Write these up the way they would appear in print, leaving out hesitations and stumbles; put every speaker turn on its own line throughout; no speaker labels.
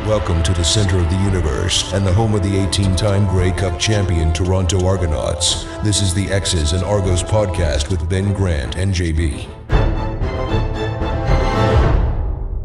Welcome to the center of the universe and the home of the 18-time Grey Cup champion Toronto Argonauts. This is the Xs and Argos Podcast with Ben Grant and JB.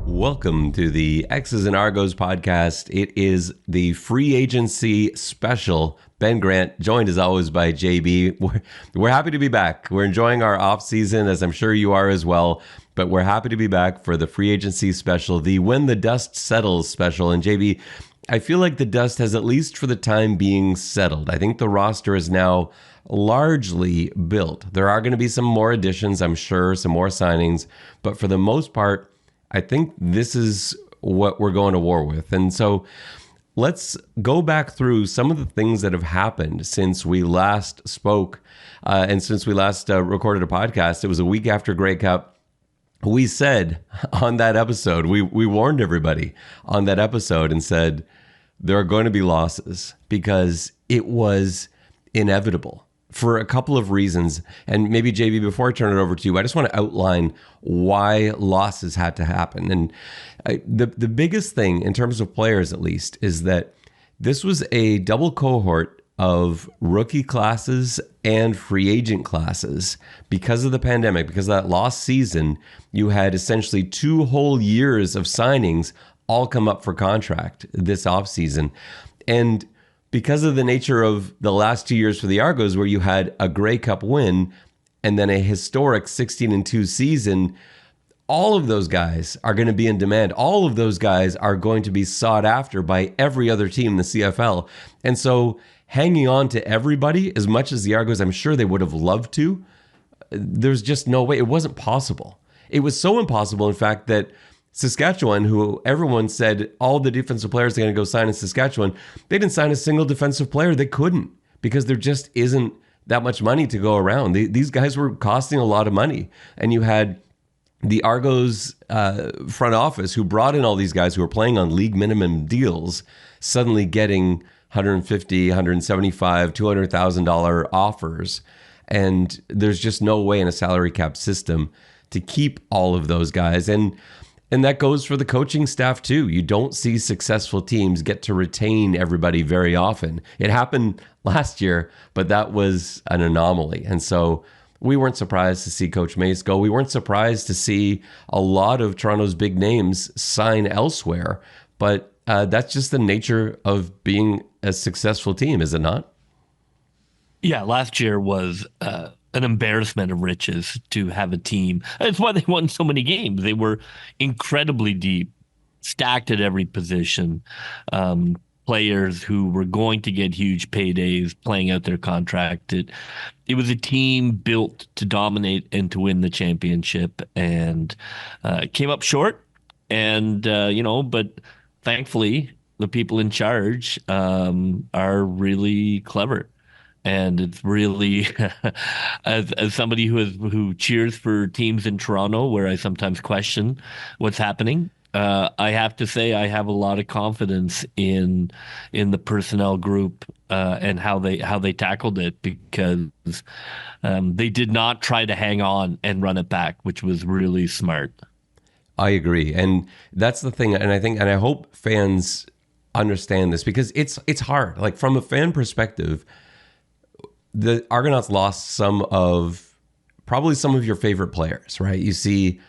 Welcome to the Xs and Argos Podcast. It is the free agency special. Ben Grant, joined as always by JB. We're happy to be back. We're enjoying our off season, as I'm sure you are as well. But we're happy to be back for the free agency special, the When the Dust Settles special. And JB, I feel like the dust has, at least for the time being, settled. I think the roster is now largely built. There are going to be some more additions, I'm sure, some more signings. But for the most part, I think this is what we're going to war with. And so let's go back through some of the things that have happened since we last spoke and since we last recorded a podcast. It was a week after Grey Cup. We said on that episode, we warned everybody on that episode and said there are going to be losses because it was inevitable for a couple of reasons. And maybe, JB, before I turn it over to you, I just want to outline why losses had to happen. And the biggest thing in terms of players, at least, is that this was a double cohort of rookie classes and free agent classes. Because of the pandemic, because of that lost season, you had essentially 2 whole years of signings all come up for contract this offseason. And because of the nature of the last 2 years for the Argos, where you had a Grey Cup win and then a historic 16-2 season, all of those guys are going to be in demand. All of those guys are going to be sought after by every other team in the CFL. And so hanging on to everybody, as much as the Argos, I'm sure they would have loved to, there's just no way. It wasn't possible. It was so impossible, in fact, that Saskatchewan, who everyone said all the defensive players are going to go sign in Saskatchewan, they didn't sign a single defensive player. They couldn't, because there just isn't that much money to go around. These guys were costing a lot of money. And you had the Argos front office, who brought in all these guys who were playing on league minimum deals, suddenly getting $150,000, $175,000, $200,000 offers. And there's just no way in a salary cap system to keep all of those guys. And that goes for the coaching staff too. You don't see successful teams get to retain everybody very often. It happened last year, but that was an anomaly. And so we weren't surprised to see Coach Mace go. We weren't surprised to see a lot of Toronto's big names sign elsewhere. But that's just the nature of being a successful team, is it not?
Yeah, last year was an embarrassment of riches to have a team. That's why they won so many games. They were incredibly deep, stacked at every position. Players who were going to get huge paydays playing out their contract. It was a team built to dominate and to win the championship, and came up short. And but thankfully, the people in charge are really clever. And it's really, as somebody who cheers for teams in Toronto, where I sometimes question what's happening, I have to say I have a lot of confidence in the personnel group and how they tackled it, because they did not try to hang on and run it back, which was really smart.
I agree, and that's the thing. And I hope fans understand this, because it's hard. Like, from a fan perspective, the Argonauts lost probably some of your favorite players, right? You see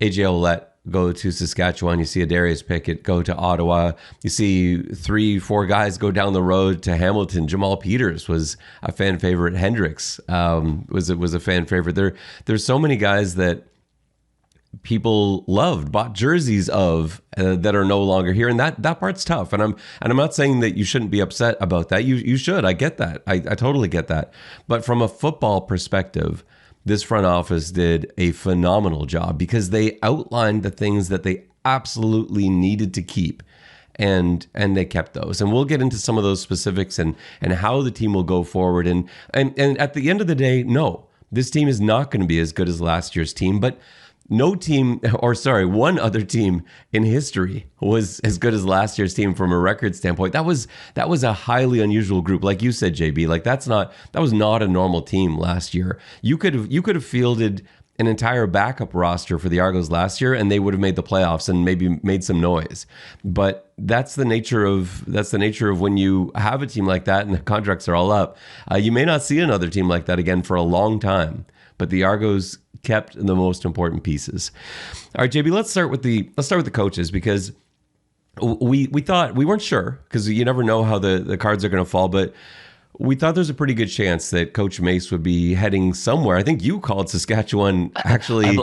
AJ Ouellette go to Saskatchewan. You see Adarius Pickett go to Ottawa. You see 3-4 guys go down the road to Hamilton. Jamal Peters was a fan favorite. Hendricks was a fan favorite. There's so many guys that people loved, bought jerseys of, that are no longer here, and that part's tough. And I'm not saying that you shouldn't be upset about that. You should. I get that. I totally get that. But from a football perspective, this front office did a phenomenal job, because they outlined the things that they absolutely needed to keep, and they kept those. And we'll get into some of those specifics and how the team will go forward. And at the end of the day, no, this team is not going to be as good as last year's team, but one other team in history was as good as last year's team from a record standpoint. That was a highly unusual group. Like you said, JB, that was not a normal team last year. You could have fielded an entire backup roster for the Argos last year, and they would have made the playoffs and maybe made some noise. But that's the nature of when you have a team like that and the contracts are all up. You may not see another team like that again for a long time. But the Argos kept the most important pieces. All right, JB, let's start with the coaches, because we thought, we weren't sure, because you never know how the cards are going to fall, but we thought there's a pretty good chance that Coach Mace would be heading somewhere. I think you called Saskatchewan actually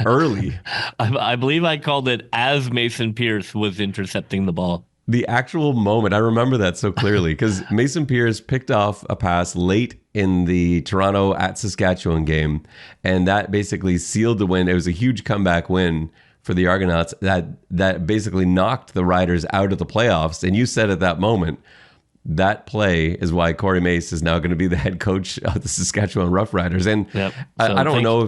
early.
I believe I called it as Mason Pierce was intercepting the ball.
The actual moment, I remember that so clearly, because Mason Pierce picked off a pass late in the Toronto at Saskatchewan game, and that basically sealed the win. It was a huge comeback win for the Argonauts that basically knocked the Riders out of the playoffs. And you said at that moment, that play is why Corey Mace is now going to be the head coach of the Saskatchewan Roughriders. And
yep.
I don't know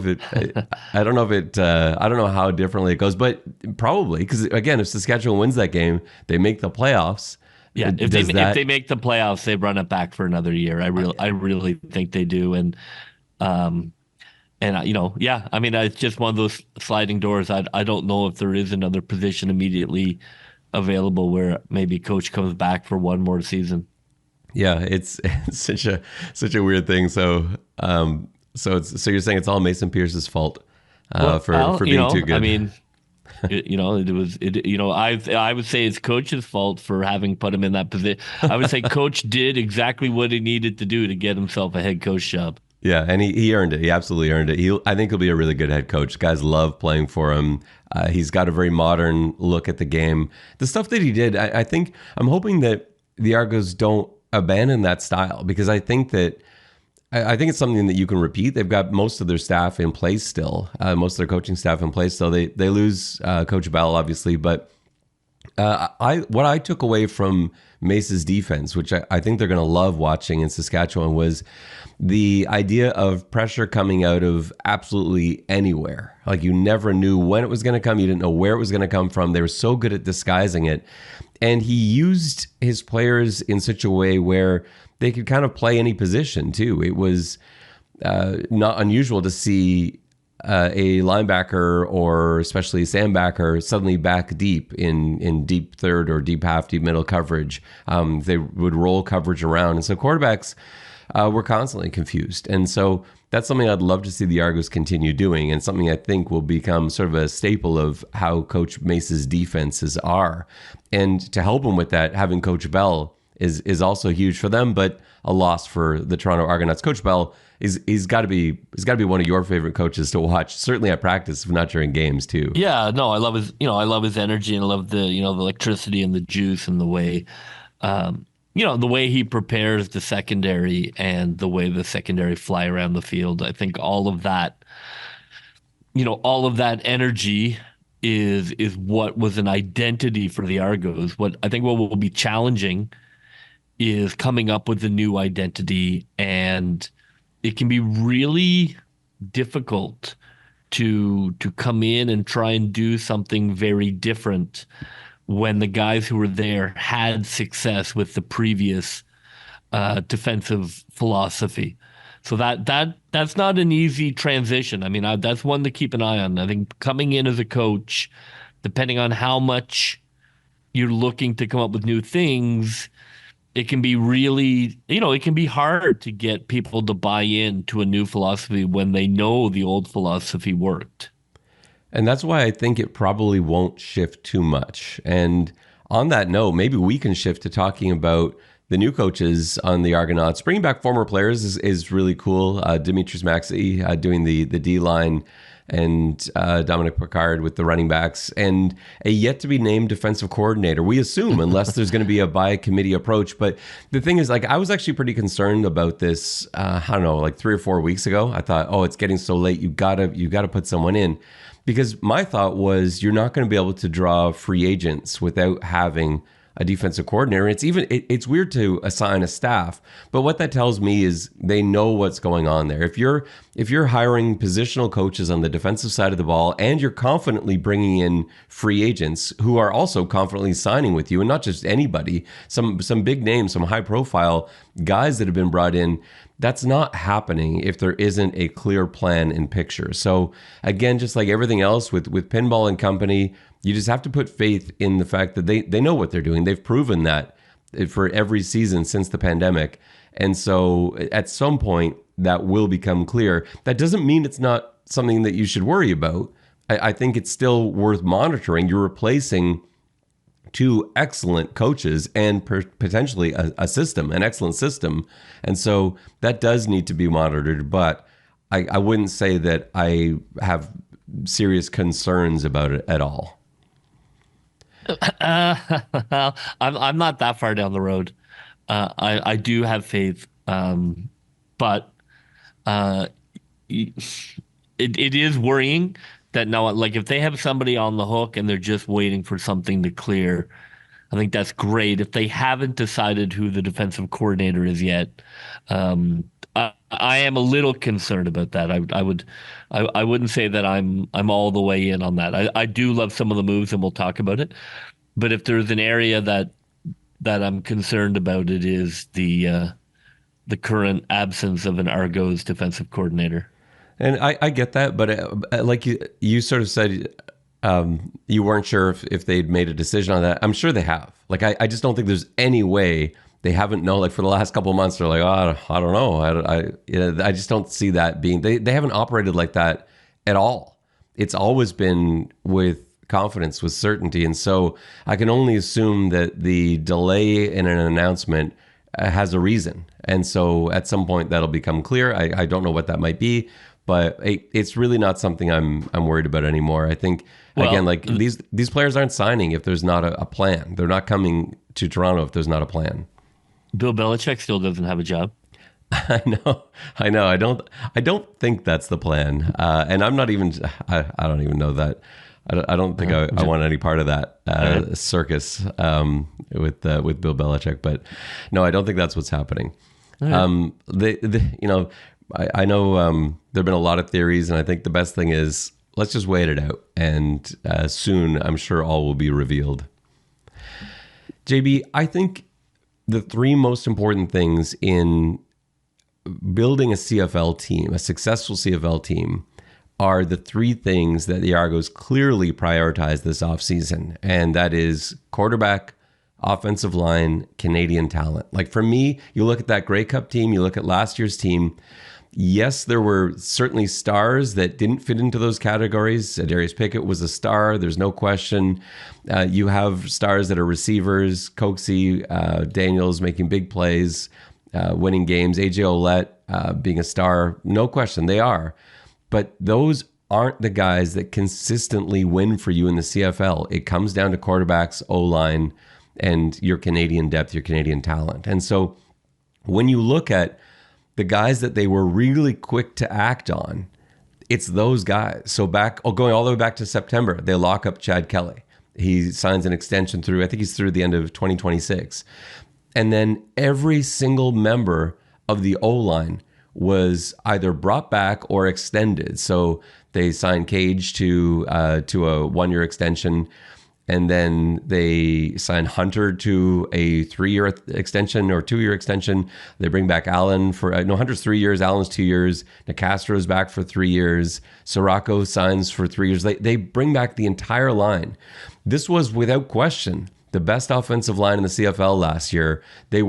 how differently it goes, but probably, because again, if Saskatchewan wins that game, they make the playoffs.
Yeah, if they make the playoffs, they run it back for another year. I really think they do. And it's just one of those sliding doors. I don't know if there is another position immediately available where maybe coach comes back for one more season.
Yeah, it's such a weird thing. So you're saying it's all Mason Pierce's fault for being too good.
I mean, I would say it's coach's fault for having put him in that position. I would say coach did exactly what he needed to do to get himself a head coach job.
Yeah, and he earned it. He absolutely earned it. I think he'll be a really good head coach. Guys love playing for him. He's got a very modern look at the game. The stuff that he did, I'm hoping that the Argos don't abandon that style, because I think it's something that you can repeat. They've got most of their staff in place still, most of their coaching staff in place. So they lose Coach Bell, obviously, but what I took away from Mace's defense, which I think they're going to love watching in Saskatchewan, was the idea of pressure coming out of absolutely anywhere. Like, you never knew when it was going to come. You didn't know where it was going to come from. They were so good at disguising it. And he used his players in such a way where they could kind of play any position too. It was not unusual to see a linebacker, or especially a sandbacker, suddenly back deep in deep third or deep half, deep middle coverage. They would roll coverage around. And so quarterbacks were constantly confused. And so that's something I'd love to see the Argos continue doing, and something I think will become sort of a staple of how Coach Mace's defenses are. And to help him with that, having Coach Bell is also huge for them, but a loss for the Toronto Argonauts. Coach Bell he's got to be one of your favorite coaches to watch, certainly at practice, if not during games too.
Yeah, no, I love his energy, and I love the the electricity and the juice, and the way the way he prepares the secondary and the way the secondary fly around the field. I think all of that energy is what was an identity for the Argos. What will be challenging is coming up with a new identity, and it can be really difficult to come in and try and do something very different when the guys who were there had success with the previous defensive philosophy. So that's not an easy transition. I mean, that's one to keep an eye on. I think coming in as a coach, depending on how much you're looking to come up with new things, it can be really, it can be hard to get people to buy into a new philosophy when they know the old philosophy worked.
And that's why I think it probably won't shift too much. And on that note, maybe we can shift to talking about the new coaches on the Argonauts. Bringing back former players is really cool. Dimitris Maxey doing the D-line, and Dominic Picard with the running backs, and a yet-to-be-named defensive coordinator, we assume, unless there's going to be a by-committee approach. But the thing is, I was actually pretty concerned about this, 3 or 4 weeks ago. I thought, it's getting so late, you gotta put someone in. Because my thought was, you're not going to be able to draw free agents without having a defensive coordinator. It's weird to assign a staff, but what that tells me is they know what's going on there. If you're hiring positional coaches on the defensive side of the ball, and you're confidently bringing in free agents who are also confidently signing with you, and not just anybody, some big names, some high profile guys that have been brought in, that's not happening if there isn't a clear plan in picture. So again, just like everything else with Pinball and company, you just have to put faith in the fact that they know what they're doing. They've proven that for every season since the pandemic. And so at some point that will become clear. That doesn't mean it's not something that you should worry about. I think it's still worth monitoring. You're replacing two excellent coaches and potentially a system, an excellent system. And so that does need to be monitored, but I wouldn't say that I have serious concerns about it at all.
I'm not that far down the road. I do have faith, but it is worrying that now, like, if they have somebody on the hook and they're just waiting for something to clear, I think that's great. If they haven't decided who the defensive coordinator is yet, I am a little concerned about that. I wouldn't say that I'm all the way in on that. I do love some of the moves, and we'll talk about it. But if there's an area that I'm concerned about, it is the current absence of an Argos defensive coordinator.
And I get that, but like you sort of said, you weren't sure if they'd made a decision on that. I'm sure they have. Like, I just don't think there's any way they haven't known. Like, for the last couple of months, they're like, oh, I don't know. I just don't see that being. They haven't operated like that at all. It's always been with confidence, with certainty. And so I can only assume that the delay in an announcement has a reason. And so at some point that'll become clear. I don't know what that might be. But it's really not something I'm worried about anymore. I think, again, like these players aren't signing if there's not a plan. They're not coming to Toronto if there's not a plan.
Bill Belichick still doesn't have a job.
I know. I don't think that's the plan. And I'm not even. I don't even know that. I don't think I want any part of that circus with Bill Belichick. But no, I don't think that's what's happening. Right. I know there have been a lot of theories, and I think the best thing is let's just wait it out. And soon, I'm sure all will be revealed. JB, I think the three most important things in building a CFL team, a successful CFL team, are the three things that the Argos clearly prioritize this offseason. And that is quarterback, offensive line, Canadian talent. Like, for me, you look at that Grey Cup team, you look at last year's team. Yes, there were certainly stars that didn't fit into those categories. Adarius Pickett was a star. There's no question. You have stars that are receivers, Coxie, Daniels making big plays, winning games, AJ Ouellette being a star. No question, they are. But those aren't the guys that consistently win for you in the CFL. It comes down to quarterbacks, O-line, and your Canadian depth, your Canadian talent. And so when you look at the guys that they were really quick to act on, it's those guys. So going all the way back to September, they lock up Chad Kelly. He signs an extension through, I think he's through the end of 2026. And then every single member of the O-line was either brought back or extended. So they signed Cage to a 1-year extension. And then they signed Hunter to a 3-year extension or 2-year extension. They bring back Allen Hunter's 3 years, Allen's 2 years. Nicastro's back for 3 years. Sirocco signs for 3 years. They bring back the entire line. This was without question the best offensive line in the CFL last year. They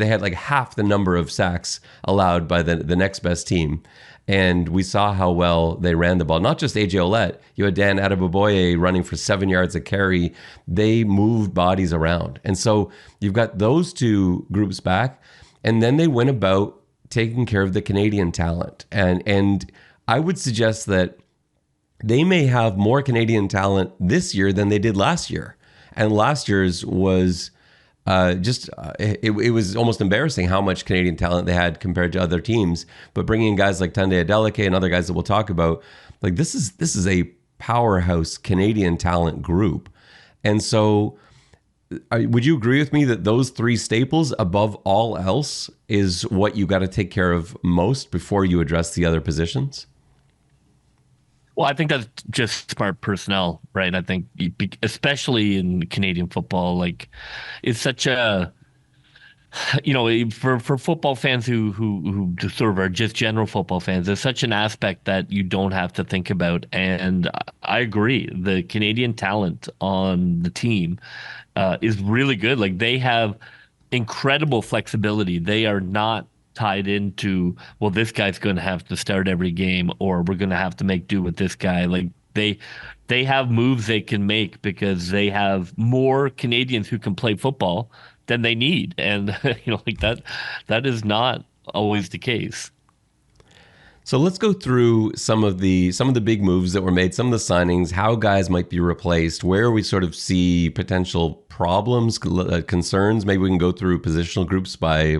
had like half the number of sacks allowed by the next best team. And we saw how well they ran the ball. Not just AJ Ouellette. You had Dan Adeboboye running for 7 yards a carry. They moved bodies around. And so you've got those two groups back. And then they went about taking care of the Canadian talent. And I would suggest that they may have more Canadian talent this year than they did last year. And last year's was it was almost embarrassing how much Canadian talent they had compared to other teams. But bringing in guys like Tunde Adeleke and other guys that we'll talk about, like this is a powerhouse Canadian talent group. And so would you agree with me that those three staples above all else is what you got to take care of most before you address the other positions?
Well, I think that's just smart personnel, right? I think, especially in Canadian football, like it's such a, for football fans who sort of are just general football fans, there's such an aspect that you don't have to think about. And I agree, the Canadian talent on the team is really good. Like they have incredible flexibility. They are not tied into, well, this guy's going to have to start every game, or we're going to have to make do with this guy. Like they have moves they can make because they have more Canadians who can play football than they need, and like that is not always the case.
So let's go through some of the big moves that were made, some of the signings, how guys might be replaced, where we sort of see potential problems, concerns. Maybe we can go through positional groups by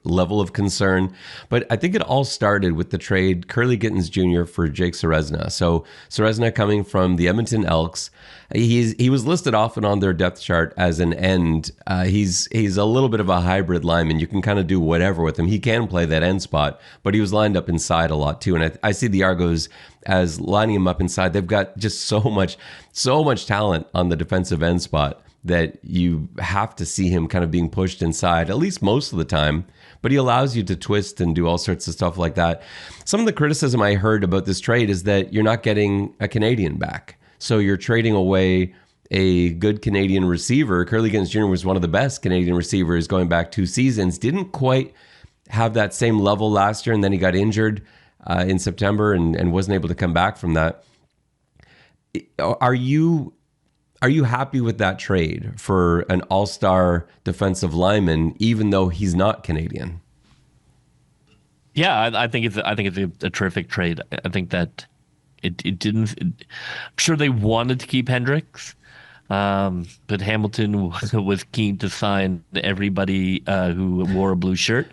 level of concern. But I think it all started with the trade Curly Gittins Jr. for Jake Serezna. So Serezna coming from the Edmonton Elks. He was listed often on their depth chart as an end. He's a little bit of a hybrid lineman. You can kind of do whatever with him. He can play that end spot, but he was lined up inside a lot too. And I see the Argos as lining him up inside. They've got just so much talent on the defensive end spot that you have to see him kind of being pushed inside, at least most of the time. But he allows you to twist and do all sorts of stuff like that. Some of the criticism I heard about this trade is that you're not getting a Canadian back. So you're trading away a good Canadian receiver. Curly Gittins Jr. was one of the best Canadian receivers going back 2 seasons. Didn't quite have that same level last year, and then he got injured in September and wasn't able to come back from that. Are you happy with that trade for an all-star defensive lineman, even though he's not Canadian?
Yeah, I think it's a terrific trade. I think that it didn't. I'm sure they wanted to keep Hendricks, but Hamilton was keen to sign everybody who wore a blue shirt.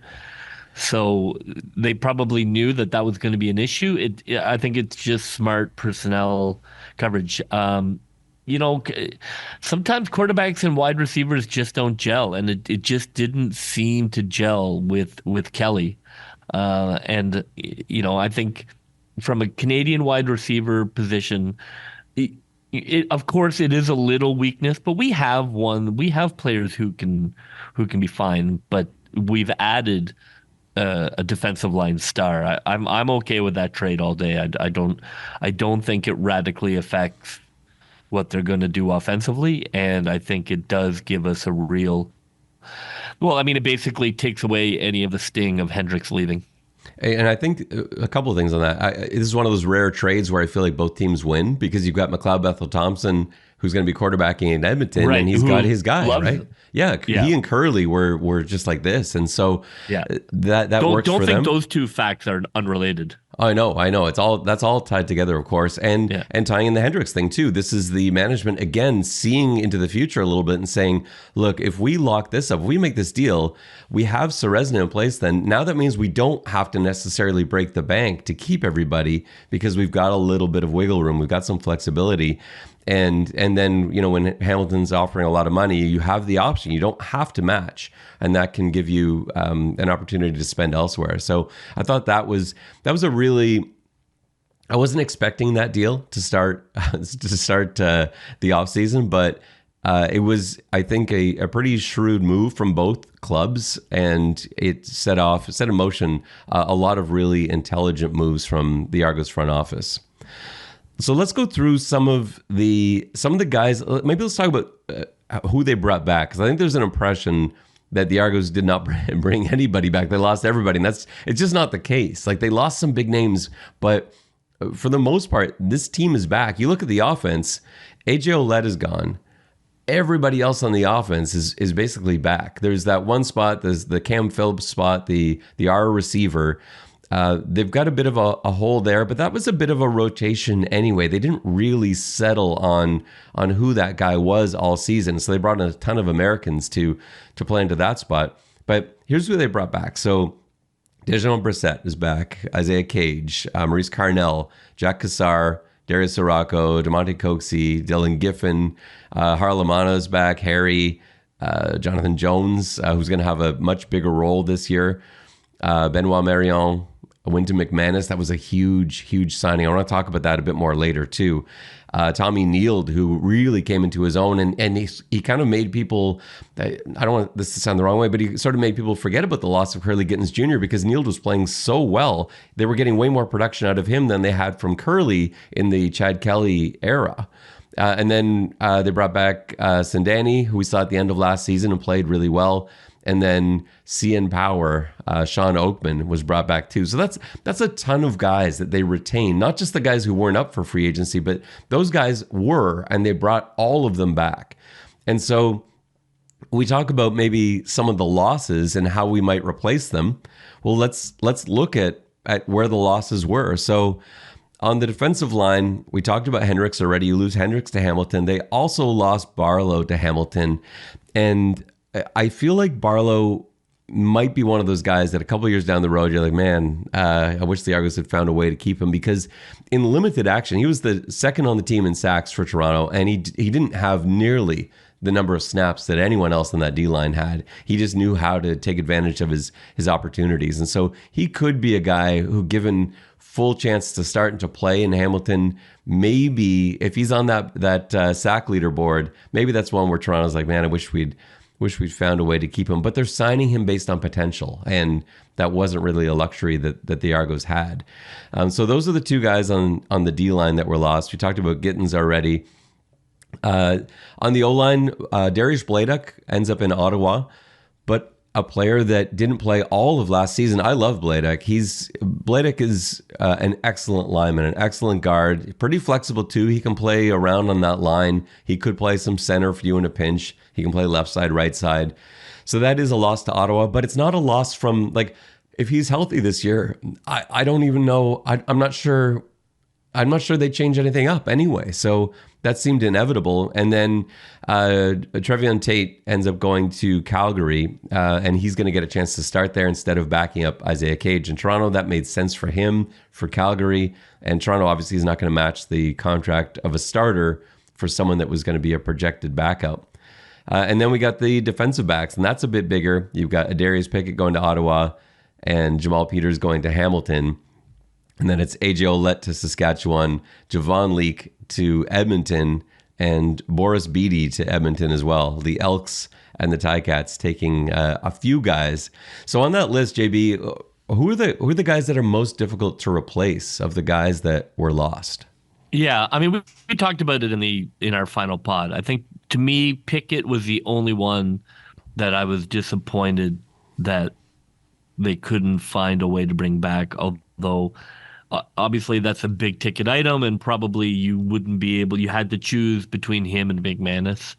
So they probably knew that was going to be an issue. I think it's just smart personnel coverage. Sometimes quarterbacks and wide receivers just don't gel, and it just didn't seem to gel with Kelly. I think from a Canadian wide receiver position, of course it is a little weakness, but we have players who can be fine, but we've added a defensive line star. I'm okay with that trade all day. I don't think it radically affects what they're going to do offensively, and I think it does give us a real. Well, I mean, it basically takes away any of the sting of Hendricks leaving.
And I think a couple of things on that. This is one of those rare trades where I feel like both teams win, because you've got McLeod Bethel-Thompson, who's going to be quarterbacking in Edmonton, right, and he's got his guy, right? Yeah, he and Curly were just like this, and so that works for them. Don't think
those two facts are unrelated.
I know. That's all tied together, of course, and tying in the Hendricks thing too. This is the management again seeing into the future a little bit and saying, look, if we lock this up, if we make this deal, we have Serezna in place. Then now that means we don't have to necessarily break the bank to keep everybody, because we've got a little bit of wiggle room. We've got some flexibility. And then, when Hamilton's offering a lot of money, you have the option. You don't have to match, and that can give you an opportunity to spend elsewhere. So I thought that was a really, I wasn't expecting that deal to start the offseason, but it was, I think, a pretty shrewd move from both clubs, and it set in motion a lot of really intelligent moves from the Argos front office. So let's go through some of the guys. Maybe let's talk about who they brought back, because I think there's an impression that the Argos did not bring anybody back. They lost everybody, and it's just not the case. Like, they lost some big names, but for the most part, this team is back. You look at the offense, AJ Ouellette is gone. Everybody else on the offense is basically back. There's that one spot, there's the Cam Phillips spot, the R receiver. They've got a bit of a hole there, but that was a bit of a rotation anyway. They didn't really settle on who that guy was all season, so they brought in a ton of Americans to play into that spot. But here's who they brought back. So Dejon Brissett is back, Isaiah Cage, Maurice Carnell, Jack Cassar, Darius Sirocco, DeMonte Coxey, Dylan Giffen, Harlemano's back, Harry, Jonathan Jones, who's going to have a much bigger role this year, Benoit Marion, Wynton McManus. That was a huge signing. I want to talk about that a bit more later too. Tommy Neild, who really came into his own, and he kind of made people, I don't want this to sound the wrong way, but he sort of made people forget about the loss of Curly Gittins Jr. because Neild was playing so well. They were getting way more production out of him than they had from Curly in the Chad Kelly era. And then they brought back Sindani, who we saw at the end of last season and played really well. And then CN Power, Sean Oakman was brought back too. So that's a ton of guys that they retained, not just the guys who weren't up for free agency, but those guys were, and they brought all of them back. And so we talk about maybe some of the losses and how we might replace them. Well, let's look at where the losses were. So on the defensive line, we talked about Hendricks already. You lose Hendricks to Hamilton. They also lost Barlow to Hamilton. And I feel like Barlow might be one of those guys that a couple of years down the road, you're like, man, I wish the Argos had found a way to keep him, because in limited action, he was the second on the team in sacks for Toronto, and he didn't have nearly the number of snaps that anyone else on that D-line had. He just knew how to take advantage of his opportunities. And so he could be a guy who, given full chance to start and to play in Hamilton, maybe if he's on that sack leaderboard, maybe that's one where Toronto's like, man, I wish we'd found a way to keep him. But they're signing him based on potential, and that wasn't really a luxury that the Argos had. So those are the two guys on the D-line that were lost. We talked about Gittins already. On the O-line, Darius Bladuk ends up in Ottawa, but a player that didn't play all of last season. I love Bladuk. Bladuk is an excellent lineman, an excellent guard, pretty flexible too. He can play around on that line. He could play some center for you in a pinch. He can play left side, right side. So that is a loss to Ottawa, but it's not a loss from, like, if he's healthy this year, I don't even know. I'm not sure they change anything up anyway. So that seemed inevitable. And then Trevion Tate ends up going to Calgary, and he's going to get a chance to start there instead of backing up Isaiah Cage in Toronto. That made sense for him, for Calgary. And Toronto obviously is not going to match the contract of a starter for someone that was going to be a projected backup. And then we got the defensive backs, and that's a bit bigger. You've got Adarius Pickett going to Ottawa and Jamal Peters going to Hamilton. And then it's AJ Ouellette to Saskatchewan, Javon Leake to Edmonton, and Boris Beatty to Edmonton as well. The Elks and the Ticats taking a few guys. So on that list, JB, who are the guys that are most difficult to replace of the guys that were lost?
Yeah, I mean, we talked about it in our final pod. I think, to me, Pickett was the only one that I was disappointed that they couldn't find a way to bring back, although obviously that's a big ticket item, and probably you had to choose between him and McManus.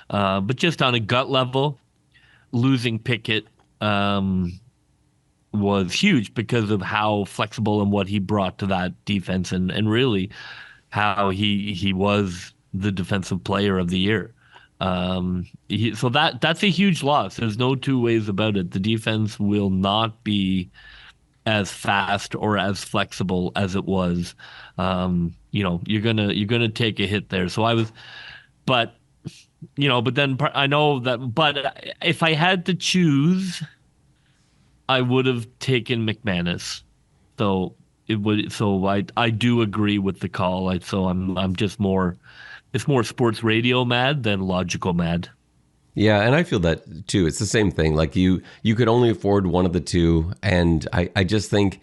But just on a gut level, losing Pickett was huge because of how flexible and what he brought to that defense, and really how he was the defensive player of the year. So that's a huge loss. There's no two ways about it. The defense will not be as fast or as flexible as it was. You're gonna take a hit there. So but then I know that. But if I had to choose, I would have taken McManus. So it would. So I do agree with the call. I'm just more. It's more sports radio mad than logical mad.
Yeah, and I feel that too. It's the same thing. Like you could only afford one of the two, and I just think,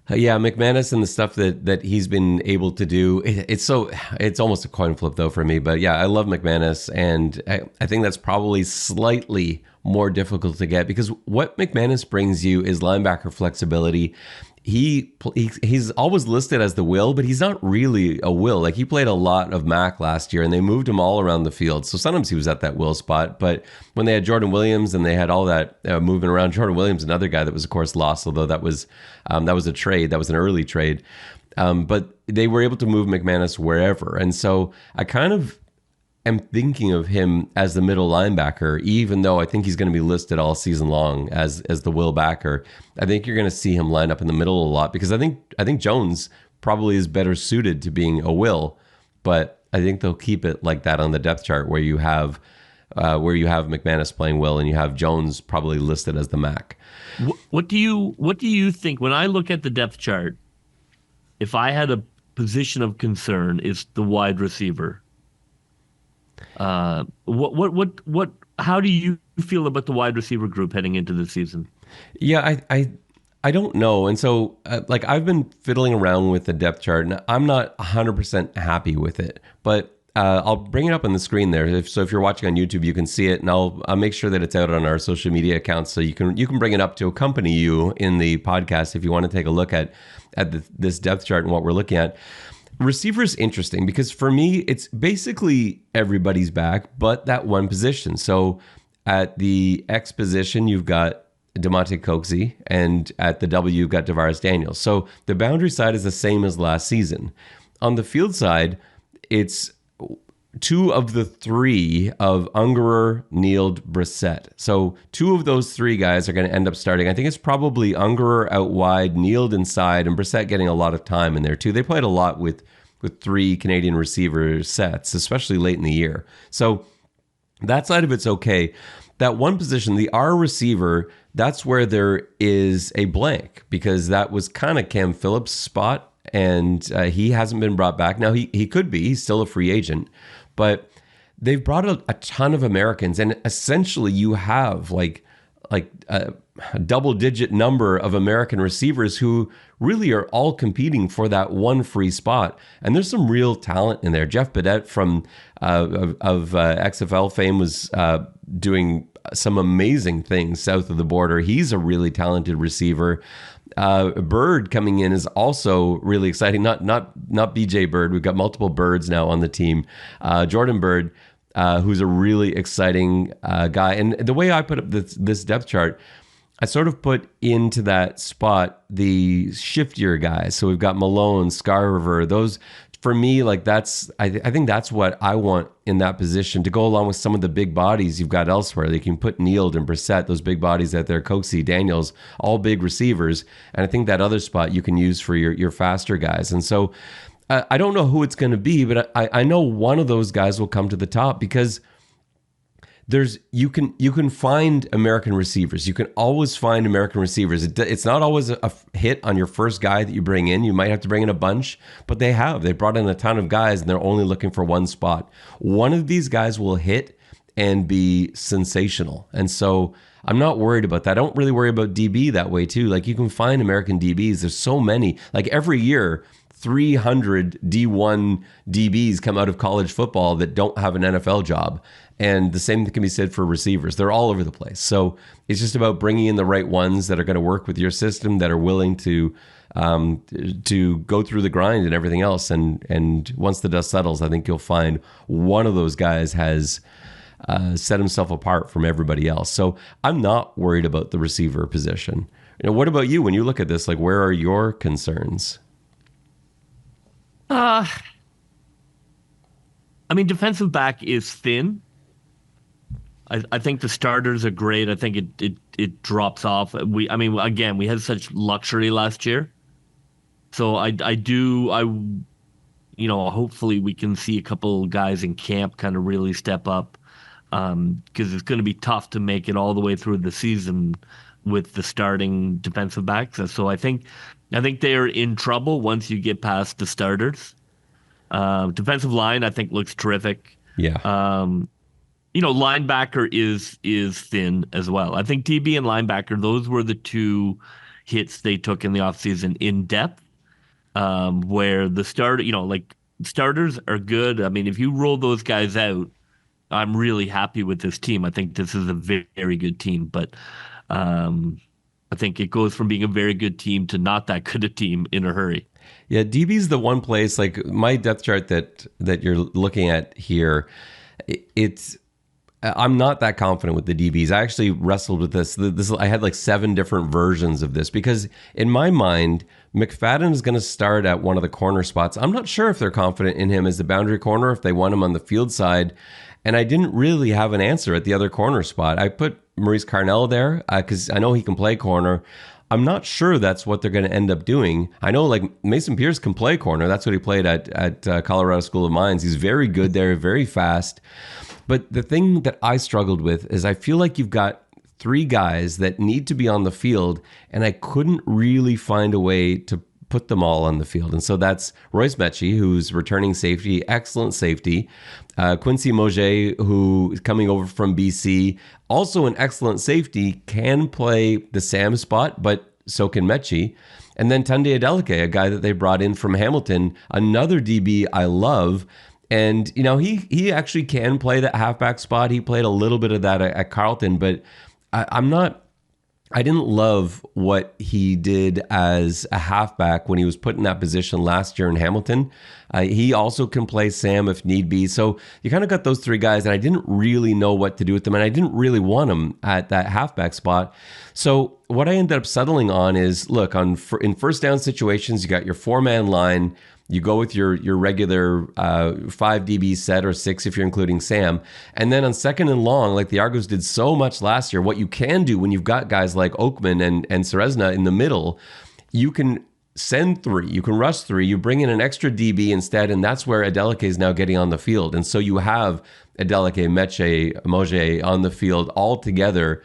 McManus and the stuff that he's been able to do, it's almost a coin flip though for me. But yeah, I love McManus, and I think that's probably slightly more difficult to get, because what McManus brings you is linebacker flexibility. He's always listed as the will, but he's not really a will. Like, he played a lot of Mac last year, and they moved him all around the field. So sometimes he was at that will spot. But when they had Jordan Williams and they had all that moving around, Jordan Williams, another guy that was, of course, lost, although that was a trade. That was an early trade. But they were able to move McManus wherever. And so I kind of am thinking of him as the middle linebacker, even though I think he's going to be listed all season long as the will backer. I think you're going to see him line up in the middle a lot, because I think Jones probably is better suited to being a Will, but I think they'll keep it like that on the depth chart where you have McManus playing Will and you have Jones probably listed as the Mac.
What do you think when I look at the depth chart? If I had a position of concern, it's the wide receiver. What? How do you feel about the wide receiver group heading into the season?
Yeah, I don't know. And so, like, I've been fiddling around with the depth chart, and I'm not 100% happy with it. But I'll bring it up on the screen there. If you're watching on YouTube, you can see it, and I'll make sure that it's out on our social media accounts, so you can bring it up to accompany you in the podcast if you want to take a look at this depth chart and what we're looking at. Receiver is interesting because for me, it's basically everybody's back, but that one position. So at the X position, you've got DeMonte Coxey, and at the W, you've got Devaris Daniels. So the boundary side is the same as last season. On the field side, it's two of the three of Ungerer, Neild, Brissett. So two of those three guys are going to end up starting. I think it's probably Ungerer out wide, Neild inside, and Brissett getting a lot of time in there too. They played a lot with three Canadian receiver sets, especially late in the year. So that side of it's okay. That one position, the R receiver, that's where there is a blank because that was kind of Cam Phillips' spot, and he hasn't been brought back. Now, he could be. He's still a free agent. But they've brought a ton of Americans, and essentially you have like a double-digit number of American receivers who really are all competing for that one free spot. And there's some real talent in there. Jeff Badette from XFL fame was doing some amazing things south of the border. He's a really talented receiver. Bird coming in is also really exciting. Not BJ Bird. We've got multiple Birds now on the team. Jordan Bird, who's a really exciting guy. And the way I put up this depth chart, I sort of put into that spot the shiftier guys. So we've got Malone, Scarver. Those, for me, like that's, I think that's what I want in that position to go along with some of the big bodies you've got elsewhere. They can put Neild and Brissett, those big bodies out there, Coxey, Daniels, all big receivers. And I think that other spot you can use for your faster guys. And so I don't know who it's going to be, but I know one of those guys will come to the top because you can find American receivers. You can always find American receivers. It's not always a hit on your first guy that you bring in. You might have to bring in a bunch, but they brought in a ton of guys and they're only looking for one spot. One of these guys will hit and be sensational. And so I'm not worried about that. I don't really worry about DB that way too. Like you can find American DBs. There's so many. Like every year, 300 D1 DBs come out of college football that don't have an NFL job. And the same can be said for receivers. They're all over the place. So it's just about bringing in the right ones that are going to work with your system, that are willing to go through the grind and everything else. And once the dust settles, I think you'll find one of those guys has set himself apart from everybody else. So I'm not worried about the receiver position. What about you? When you look at this, like where are your concerns?
I mean, defensive back is thin. I think the starters are great. I think it drops off. We had such luxury last year. So hopefully we can see a couple guys in camp kind of really step up. Because it's going to be tough to make it all the way through the season with the starting defensive backs. So I think they are in trouble once you get past the starters. Defensive line, I think, looks terrific.
Yeah.
Linebacker is thin as well. I think DB and linebacker, those were the two hits they took in the offseason in depth, where the starters are good. I mean, if you roll those guys out, I'm really happy with this team. I think this is a very, very good team, but I think it goes from being a very good team to not that good a team in a hurry.
Yeah, DB's the one place, like my depth chart that you're looking at here, I'm not that confident with the DBs. I actually wrestled with this. I had like 7 different versions of this because in my mind, McFadden is going to start at one of the corner spots. I'm not sure if they're confident in him as the boundary corner, if they want him on the field side. And I didn't really have an answer at the other corner spot. I put Maurice Carnell there because I know he can play corner. I'm not sure that's what they're going to end up doing. I know like Mason Pierce can play corner. That's what he played at Colorado School of Mines. He's very good there, very fast. But the thing that I struggled with is I feel like you've got three guys that need to be on the field, and I couldn't really find a way to put them all on the field. And so that's Royce Metchie, who's returning safety, excellent safety. Quincy Moget, who is coming over from BC, also an excellent safety, can play the Sam spot, but so can Metchie. And then Tunde Adeleke, a guy that they brought in from Hamilton, another DB I love. And, you know, he actually can play that halfback spot. He played a little bit of that at Carleton, but I didn't love what he did as a halfback when he was put in that position last year in Hamilton. He also can play Sam if need be. So you kind of got those three guys, and I didn't really know what to do with them, and I didn't really want them at that halfback spot. So what I ended up settling on is, look, in first down situations, you got your four-man line. You go with your regular 5 DB set, or 6 if you're including Sam. And then on second and long, like the Argos did so much last year, what you can do when you've got guys like Oakman and Serezna in the middle, you can send 3, you can rush 3, you bring in an extra DB instead, and that's where Adeleke is now getting on the field. And so you have Adeleke, Meche, Moget on the field all together,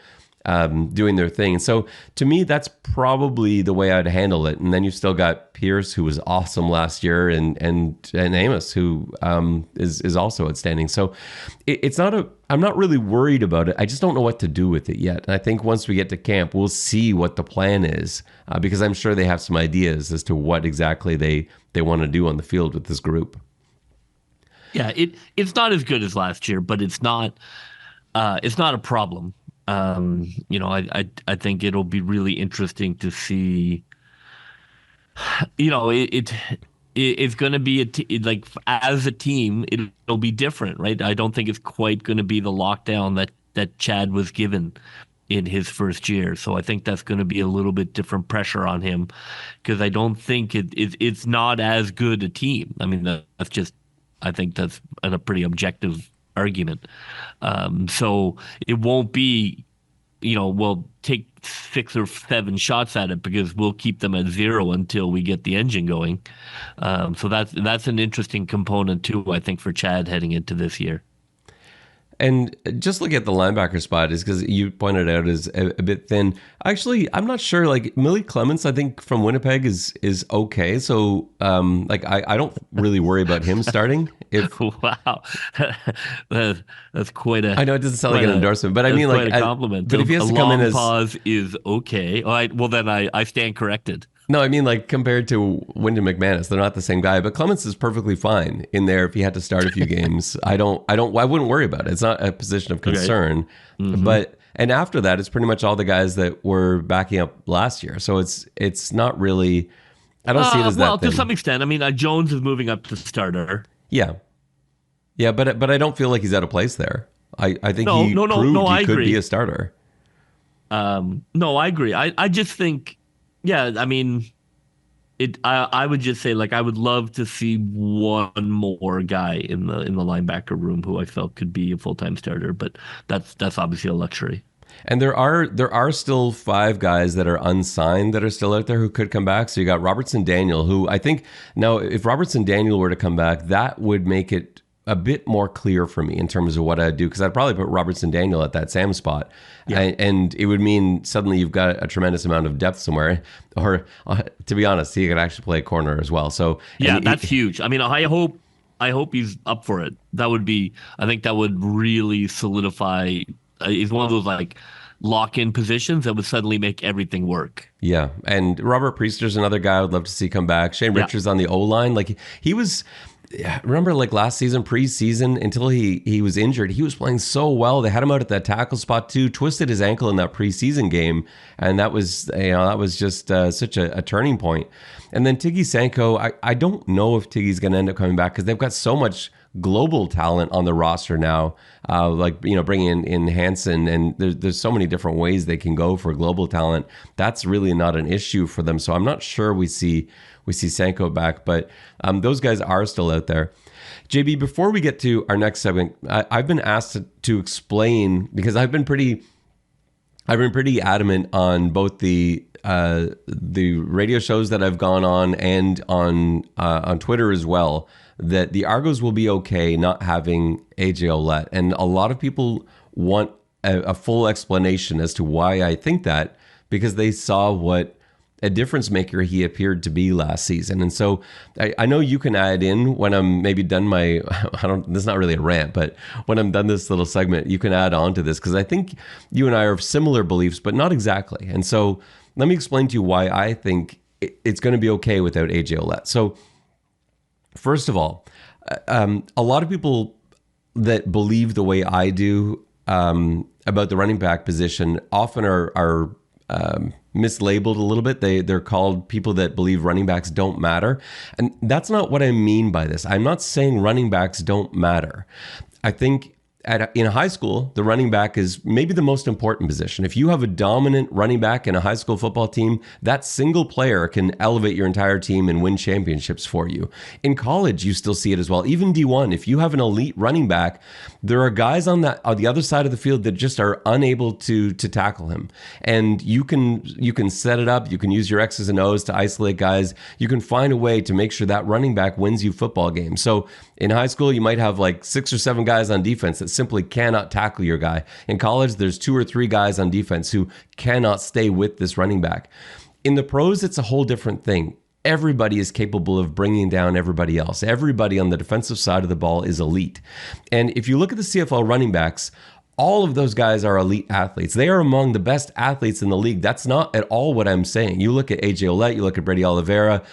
doing their thing. And so to me, that's probably the way I'd handle it. And then you've still got Pierce, who was awesome last year, and Amos, who is also outstanding. So I'm not really worried about it. I just don't know what to do with it yet. And I think once we get to camp, we'll see what the plan is, because I'm sure they have some ideas as to what exactly they want to do on the field with this group.
Yeah, it's not as good as last year, but it's not a problem. I think it'll be really interesting to see. It's going to be like as a team, it'll be different, right? I don't think it's quite going to be the lockdown that Chad was given in his first year. So I think that's going to be a little bit different pressure on him, because I don't think it's not as good a team. I mean, I think that's a pretty objective argument. So it won't be, we'll take 6 or 7 shots at it, because we'll keep them at 0 until we get the engine going. So that's an interesting component too, I think, for Chad heading into this year.
And just look at the linebacker spot, is because you pointed out is a bit thin. Actually, I'm not sure. Like Millie Clements, I think from Winnipeg is okay. So I don't really worry about him starting.
Wow, that's quite a.
I know it doesn't sound like an endorsement, but I mean like
a compliment.
But if he has to come in as
pause is okay. All right, well then I stand corrected.
No, I mean like compared to Wyndham McManus, they're not the same guy. But Clements is perfectly fine in there if he had to start a few games. I wouldn't worry about it. It's not a position of concern. Okay. Mm-hmm. And after that, it's pretty much all the guys that were backing up last year. So it's not really. I don't see it as that.
Well, to some extent. I mean, Jones is moving up to starter.
Yeah, but I don't feel like he's out of place there. I think he could be a starter.
No, I agree. I just think. Yeah, I mean, I would just say, like, I would love to see one more guy in the linebacker room who I felt could be a full-time starter, but that's obviously a luxury. And
there are still 5 guys that are unsigned that are still out there who could come back. So you got Robertson Daniel, who I think now if Robertson Daniel were to come back, that would make it a bit more clear for me in terms of what I'd do, because I'd probably put Robertson Daniel at that Sam spot. Yeah. And it would mean suddenly you've got a tremendous amount of depth somewhere. Or to be honest, he could actually play corner as well. So
yeah, that's huge. I mean, I hope he's up for it. I think that would really solidify. He's one of those like lock-in positions that would suddenly make everything work.
Yeah, and Robert Priester's another guy I would love to see come back. Shane Richards on the O-line, like he was. Remember, like last season, preseason, until he was injured, he was playing so well. They had him out at that tackle spot too. Twisted his ankle in that preseason game, and that was just such a turning point. And then Tiggy Sanko, I don't know if Tiggy's going to end up coming back, because they've got so much global talent on the roster now. Bringing in Hansen, and there's so many different ways they can go for global talent. That's really not an issue for them. So I'm not sure we see Sanko back, but those guys are still out there. JB, before we get to our next segment, I've been asked to explain, because I've been pretty adamant on both the the radio shows that I've gone on and on Twitter as well, that the Argos will be okay not having AJ Ouellette. And a lot of people want a full explanation as to why I think that, because they saw what a difference maker he appeared to be last season. And so I know you can add in when I'm maybe done my, this is not really a rant, but when I'm done this little segment, you can add on to this, because I think you and I are of similar beliefs, but not exactly. And so let me explain to you why I think it's going to be okay without AJ Ouellette. So first of all, a lot of people that believe the way I do about the running back position often are mislabeled a little bit. They're called people that believe running backs don't matter. And that's not what I mean by this. I'm not saying running backs don't matter. I think in high school, the running back is maybe the most important position. If you have a dominant running back in a high school football team, that single player can elevate your entire team and win championships for you. In college, you still see it as well. Even D1, if you have an elite running back, there are guys on the other side of the field that just are unable to tackle him. And you can set it up. You can use your X's and O's to isolate guys. You can find a way to make sure that running back wins you football games. So in high school, you might have like 6 or 7 guys on defense that simply cannot tackle your guy. In college, there's 2 or 3 guys on defense who cannot stay with this running back. In the pros, it's a whole different thing. Everybody is capable of bringing down everybody else. Everybody on the defensive side of the ball is elite. And if you look at the CFL running backs, all of those guys are elite athletes. They are among the best athletes in the league. That's not at all what I'm saying. You look at AJ Ouellette, you look at Brady Oliveira,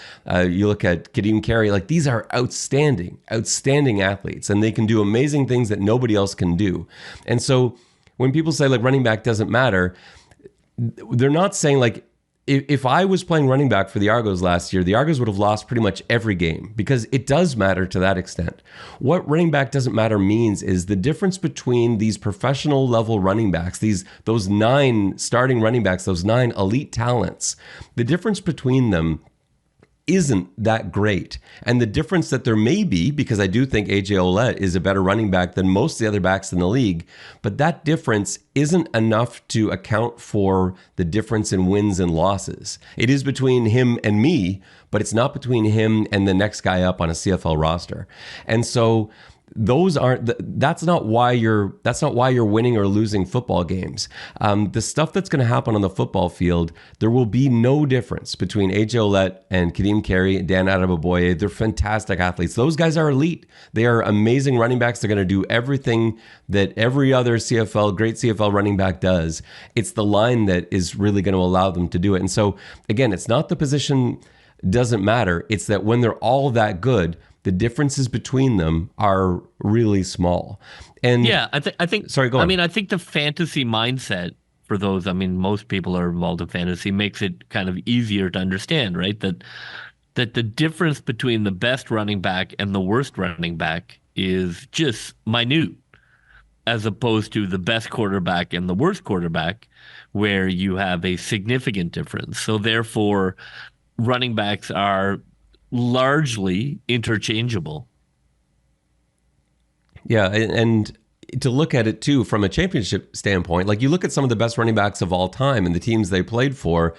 you look at Kadeem Carey, like these are outstanding athletes, and they can do amazing things that nobody else can do. And so when people say like running back doesn't matter, they're not saying like, if I was playing running back for the Argos last year, the Argos would have lost pretty much every game, because it does matter to that extent. What running back doesn't matter means is the difference between these professional level running backs, those 9 starting running backs, those 9 elite talents, the difference between them isn't that great. And the difference that there may be, because I do think AJ Ouellette is a better running back than most of the other backs in the league, but that difference isn't enough to account for the difference in wins and losses. It is between him and me, but it's not between him and the next guy up on a CFL roster. And so that's not why you're winning or losing football games. The stuff that's going to happen on the football field, there will be no difference between AJ Ouellette and Kadeem Carey and Dan Adeboboye. They're fantastic athletes. Those guys are elite. They are amazing running backs. They're going to do everything that every other great CFL running back does. It's the line that is really going to allow them to do it. And so again, it's not the position doesn't matter. It's that when they're all that good, the differences between them are really small. And
yeah, I think.
Sorry, go on.
I mean, I think the fantasy mindset for those, I mean, most people are involved in fantasy, makes it kind of easier to understand, right? That the difference between the best running back and the worst running back is just minute, as opposed to the best quarterback and the worst quarterback, where you have a significant difference. So therefore, running backs are largely interchangeable. Yeah,
and to look at it too from a championship standpoint, like you look at some of the best running backs of all time and the teams they played for,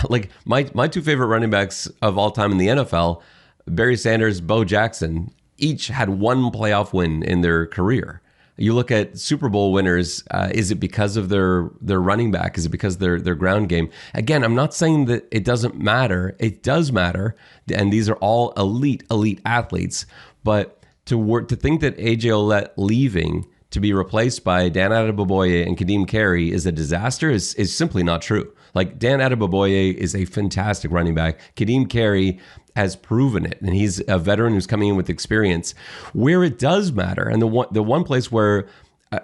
like my 2 favorite running backs of all time in the NFL, Barry Sanders, Bo Jackson, each had 1 playoff win in their career. You look at Super Bowl winners, is it because of their running back? Is it because of their ground game? Again, I'm not saying that it doesn't matter. It does matter, and these are all elite athletes. But to think that AJ Ouellette leaving to be replaced by Dan Adeboboye and Kadeem Carey is a disaster is simply not true. Like Dan Adeboboye is a fantastic running back. Kadeem Carey has proven it, and he's a veteran who's coming in with experience. Where it does matter, and the one place where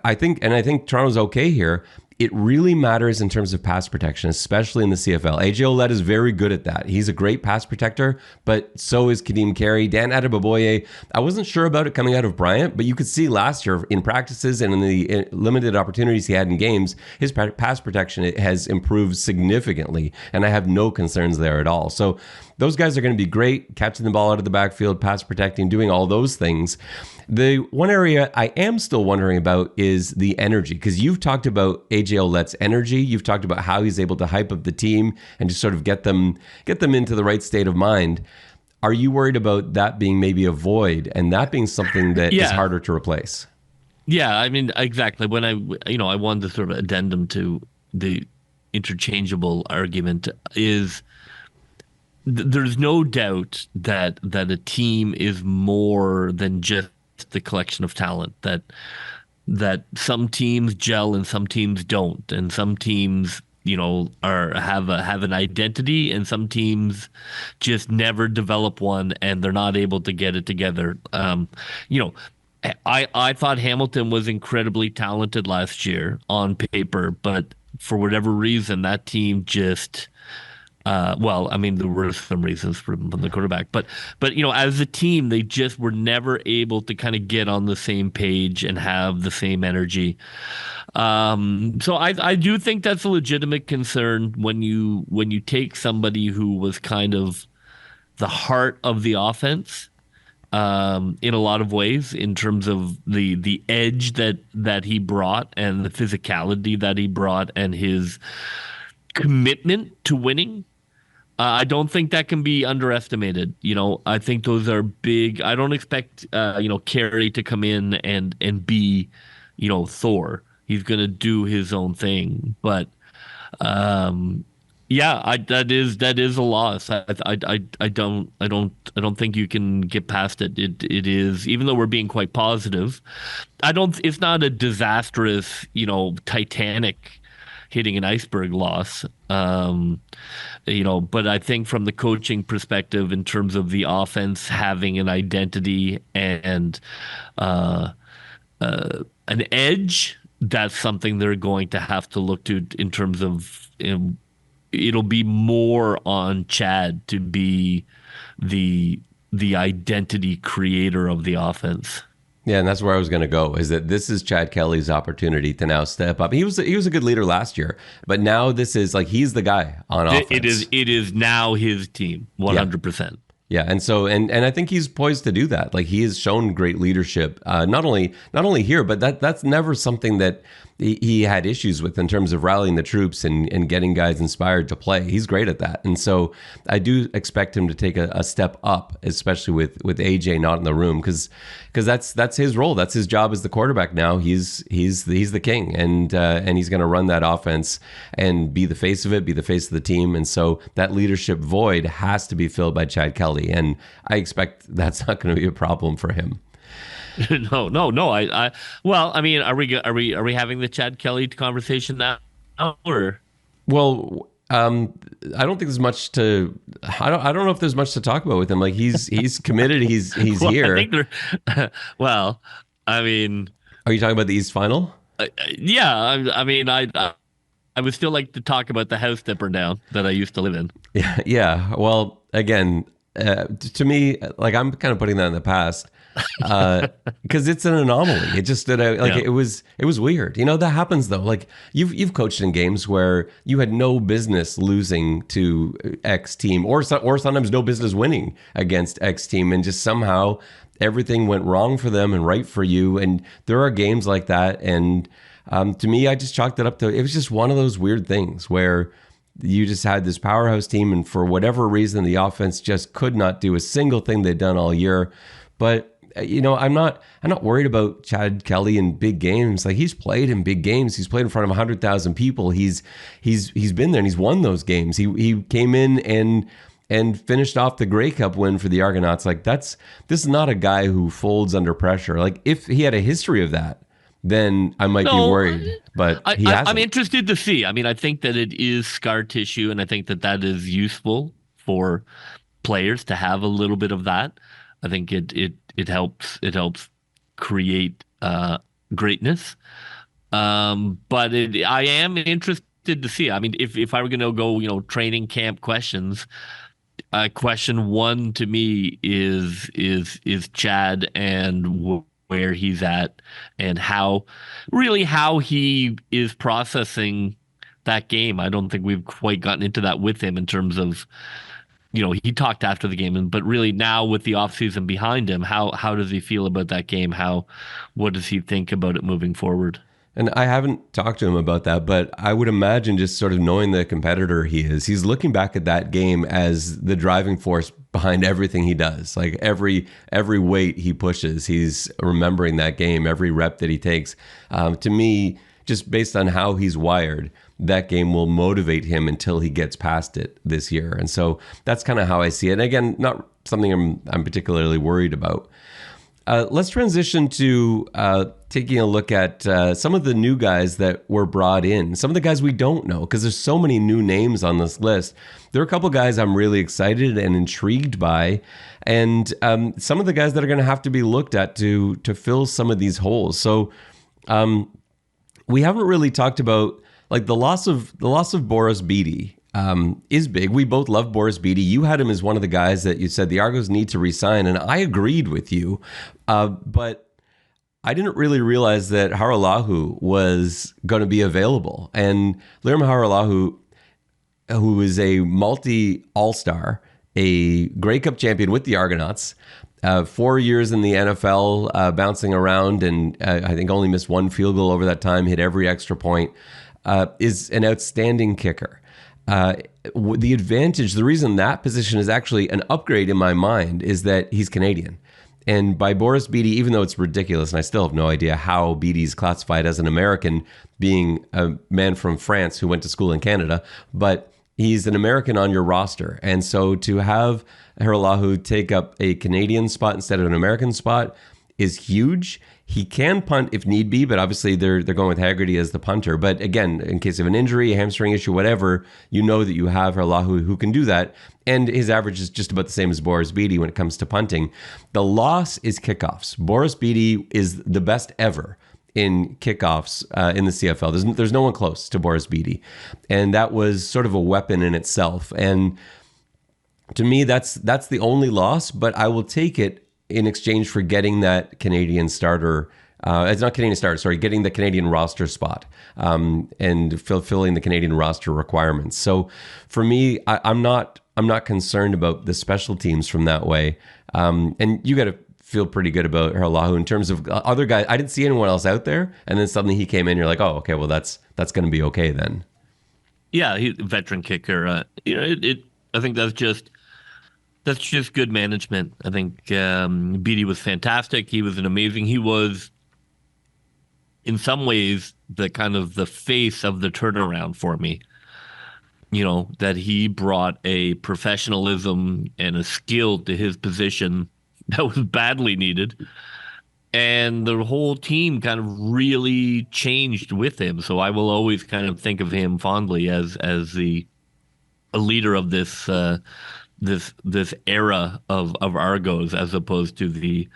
I think Toronto's okay here, it really matters in terms of pass protection, especially in the CFL. AJ Ouellette is very good at that. He's a great pass protector, but so is Kadeem Carey. Dan Adeboboye, I wasn't sure about it coming out of Bryant, but you could see last year in practices and in the limited opportunities he had in games, his pass protection has improved significantly, and I have no concerns there at all. So those guys are going to be great, catching the ball out of the backfield, pass protecting, doing all those things. The one area I am still wondering about is the energy, because you've talked about AJ AJ Ouellette's energy. You've talked about how he's able to hype up the team and just sort of get them into the right state of mind. Are you worried about that being maybe a void and that being something that is harder to replace?
Yeah, I mean, exactly. When I wanted to sort of addendum to the interchangeable argument is there's no doubt that a team is more than just the collection of talent, that some teams gel and some teams don't, and some teams have an identity, and some teams just never develop one and they're not able to get it together. I thought Hamilton was incredibly talented last year on paper, but for whatever reason, that team just, there were some reasons from the quarterback, but as a team, they just were never able to kind of get on the same page and have the same energy. So I do think that's a legitimate concern when you take somebody who was kind of the heart of the offense, in a lot of ways, in terms of the edge that he brought and the physicality that he brought and his commitment to winning. I don't think that can be underestimated. I think those are big. I don't expect Carey to come in and be Thor. He's going to do his own thing, but that is a loss. I don't think you can get past it. It is, even though we're being quite positive, it's not a disastrous, Titanic hitting an iceberg loss. But I think from the coaching perspective, in terms of the offense having an identity and an edge, that's something they're going to have to look to in terms of, it'll be more on Chad to be the identity creator of the offense.
Yeah, and that's where I was going to go, is that this is Chad Kelly's opportunity to now step up. He was a good leader last year, but now this is like, he's the guy on offense.
It is now his team, 100%.
Yeah, and so and I think he's poised to do that. Like, he has shown great leadership, not only here, but that's never something that he had issues with in terms of rallying the troops and getting guys inspired to play. He's great at that, and so I do expect him to take a step up, especially with AJ not in the room, because that's his role. That's his job as the quarterback now. He's the king, and he's going to run that offense and be the face of it, be the face of the team, and so that leadership void has to be filled by Chad Kelly, and I expect that's not going to be a problem for him.
No. Well, I mean, are we having the Chad Kelly conversation now, or?
Well, I don't think there's much to. I don't know if there's much to talk about with him. Like, he's committed. He's
well,
here.
I think well, I mean,
are you talking about the East Final?
Yeah, I mean, I would still like to talk about the house that burned down that I used to live in.
Yeah. Well, again, to me, like, I'm kind of putting that in the past. Because it's an anomaly. It just stood out. Like, it was weird. That happens though. Like, you've coached in games where you had no business losing to X team, or sometimes no business winning against X team, and just somehow everything went wrong for them and right for you. And there are games like that. And to me, I just chalked it up to, it was just one of those weird things where you just had this powerhouse team, and for whatever reason, the offense just could not do a single thing they'd done all year. But I'm not worried about Chad Kelly in big games. Like, he's played in big games. He's played in front of 100,000 people. He's been there and he's won those games. He came in and finished off the Grey Cup win for the Argonauts. Like, this is not a guy who folds under pressure. Like, if he had a history of that, then I might be worried. But he hasn't.
I'm interested to see. I mean, I think that it is scar tissue, and I think that is useful for players to have a little bit of that. I think it helps create greatness. But I am interested to see. I mean, if I were going to go, training camp questions, question one to me is Chad and where he's at, and how he is processing that game. I don't think we've quite gotten into that with him in terms of, he talked after the game, but really now with the offseason behind him, how does he feel about that game? What does he think about it moving forward?
And I haven't talked to him about that, but I would imagine just sort of knowing the competitor he is, he's looking back at that game as the driving force behind everything he does. Like every weight he pushes, he's remembering that game, every rep that he takes. To me, just based on how he's wired, that game will motivate him until he gets past it this year. And so that's kind of how I see it. And again, not something I'm particularly worried about. Let's transition to taking a look at some of the new guys that were brought in, some of the guys we don't know, because there's so many new names on this list. There are a couple guys I'm really excited and intrigued by, and some of the guys that are going to have to be looked at to fill some of these holes. So we haven't really talked about like the loss of Boris Bede. Is big. We both love Boris Bede. You had him as one of the guys that you said the Argos need to resign, and I agreed with you. But I didn't really realize that Haralahu was going to be available. And Lirim Haralahu, who is a multi-all-star, a Grey Cup champion with the Argonauts, 4 years in the NFL, bouncing around, and I think only missed one field goal over that time, hit every extra point, is an outstanding kicker. The advantage, the reason that position is actually an upgrade in my mind is that he's Canadian. And by Boris Bede, even though it's ridiculous, and I still have no idea how Bede's classified as an American, being a man from France who went to school in Canada, but he's an American on your roster. And so to have Haralahu take up a Canadian spot instead of an American spot is huge. He can punt if need be, but obviously they're going with Haggerty as the punter. But again, in case of an injury, a hamstring issue, whatever, you know that you have Haralahu who can do that. And his average is just about the same as Boris Bede when it comes to punting. The loss is kickoffs. Boris Bede is the best ever in kickoffs in the CFL. There's no one close to Boris Bede. And that was sort of a weapon in itself. And to me, that's the only loss, but I will take it in exchange for getting that Canadian starter. It's not Canadian starter, sorry, getting the Canadian roster spot and fulfilling the Canadian roster requirements. So for me, I'm not concerned about the special teams from that way. And you got to feel pretty good about Haralahu in terms of other guys. I didn't see anyone else out there, and then suddenly he came in. You're like, oh, okay, well that's going to be okay then.
Yeah, he's a veteran kicker. I think that's just good management. I think Bede was fantastic. He was he was in some ways the kind of the face of the turnaround for me. You know, that he brought a professionalism and a skill to his position that was badly needed. And the whole team kind of really changed with him. So I will always kind of think of him fondly as a leader of this this era of Argos, as opposed to the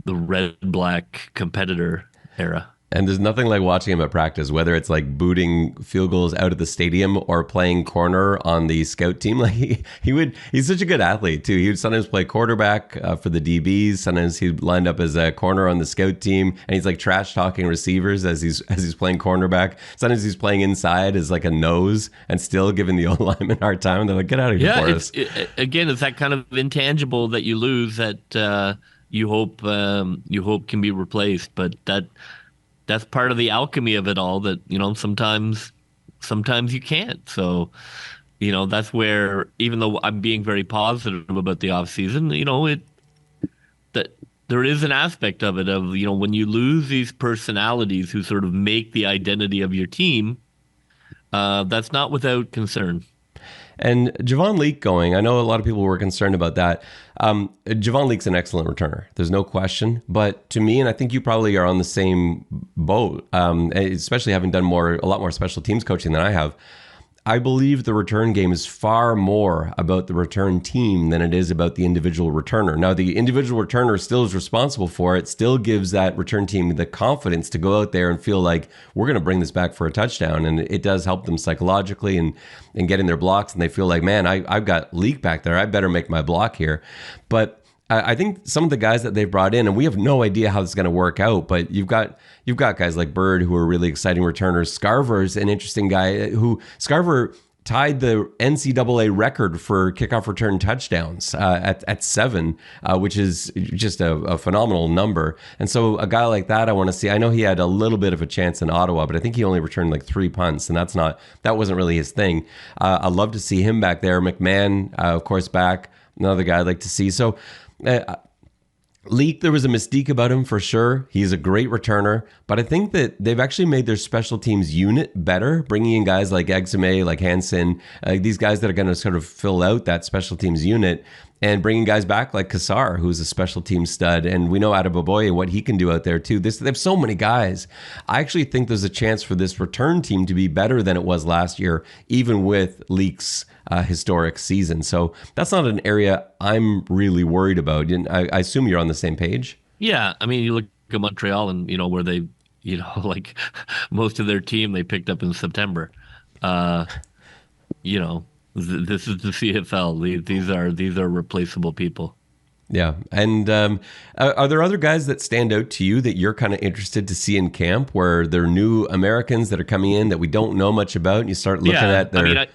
red-black competitor era.
And there's nothing like watching him at practice, whether it's like booting field goals out of the stadium or playing corner on the scout team. Like he's such a good athlete too. He would sometimes play quarterback for the DBs. Sometimes he'd lined up as a corner on the scout team, and he's like trash talking receivers as he's playing cornerback. Sometimes he's playing inside as like a nose and still giving the O-lineman a hard time. They're like, get out of here, Boris.
Again, it's that kind of intangible that you lose that you hope can be replaced, but that's part of the alchemy of it all, that, you know, sometimes you can't. So, you know, that's where, even though I'm being very positive about the offseason, you know, that there is an aspect of it of, you know, when you lose these personalities who sort of make the identity of your team, that's not without concern.
And Javon Leake going, I know a lot of people were concerned about that. Javon Leake's an excellent returner. There's no question. But to me, and I think you probably are on the same boat, especially having done a lot more special teams coaching than I have, I believe the return game is far more about the return team than it is about the individual returner. Now, the individual returner still is responsible for it, still gives that return team the confidence to go out there and feel like we're going to bring this back for a touchdown. And it does help them psychologically and getting their blocks. And they feel like, man, I've got Leak back there. I better make my block here. But I think some of the guys that they've brought in, and we have no idea how this is going to work out, but you've got guys like Bird who are really exciting returners. Scarver's an interesting guy who Scarver tied the NCAA record for kickoff return touchdowns at 7, which is just a phenomenal number. And so a guy like that, I want to see. I know he had a little bit of a chance in Ottawa, but I think he only returned like 3 punts, and that wasn't really his thing. I'd love to see him back there. McMahon, of course, back. Another guy I'd like to see. So Leake, there was a mystique about him for sure. He's a great returner, but I think that they've actually made their special teams unit better, bringing in guys like Exame, like Hansen, these guys that are going to sort of fill out that special teams unit, and bringing guys back like Kassar, who's a special team stud, and we know Adeboboye, what he can do out there too. They have so many guys. I actually think there's a chance for this return team to be better than it was last year, even with Leake's historic season. So that's not an area I'm really worried about. And I assume you're on the same page.
Yeah, I mean, you look at Montreal, and where they, like most of their team they picked up in September. This is the CFL. These are replaceable people.
Yeah. And are there other guys that stand out to you that you're kind of interested to see in camp, where they're new Americans that are coming in that we don't know much about, and you start looking at their...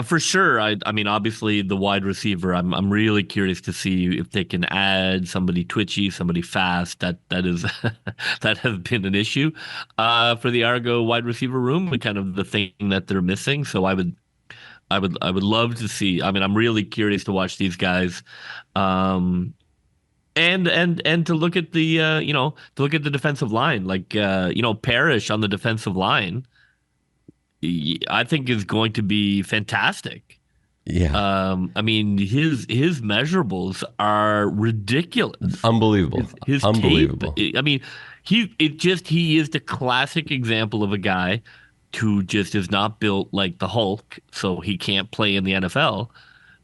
For sure. I mean, obviously the wide receiver, I'm really curious to see if they can add somebody twitchy, somebody fast. That is that has been an issue for the Argo wide receiver room, and kind of the thing that they're missing. So I would love to see. I mean, I'm really curious to watch these guys, and to look at the to look at the defensive line, like Parrish on the defensive line. I think is going to be fantastic.
Yeah.
I mean, his measurables are ridiculous.
Unbelievable.
His
Unbelievable.
Tape, I mean, he is the classic example of a guy who just is not built like the Hulk, so he can't play in the NFL.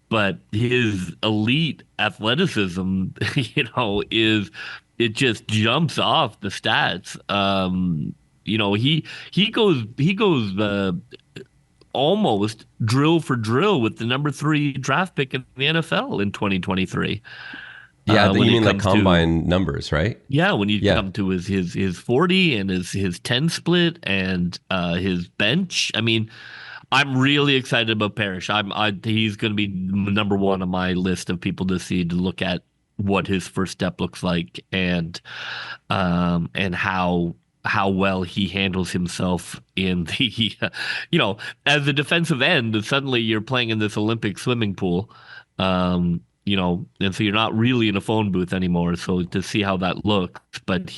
But his elite athleticism, it just jumps off the stats. He goes almost drill for drill with the number 3 draft pick in the NFL in 2023.
Yeah, you mean like combine numbers, right?
Yeah, when you come to his 40 and his 10 split and his bench. I mean, I'm really excited about Parrish. He's going to be number 1 on my list of people to see, to look at what his first step looks like, and how well he handles himself in the, as a defensive end. Suddenly you're playing in this Olympic swimming pool, and so you're not really in a phone booth anymore. So to see how that looks, but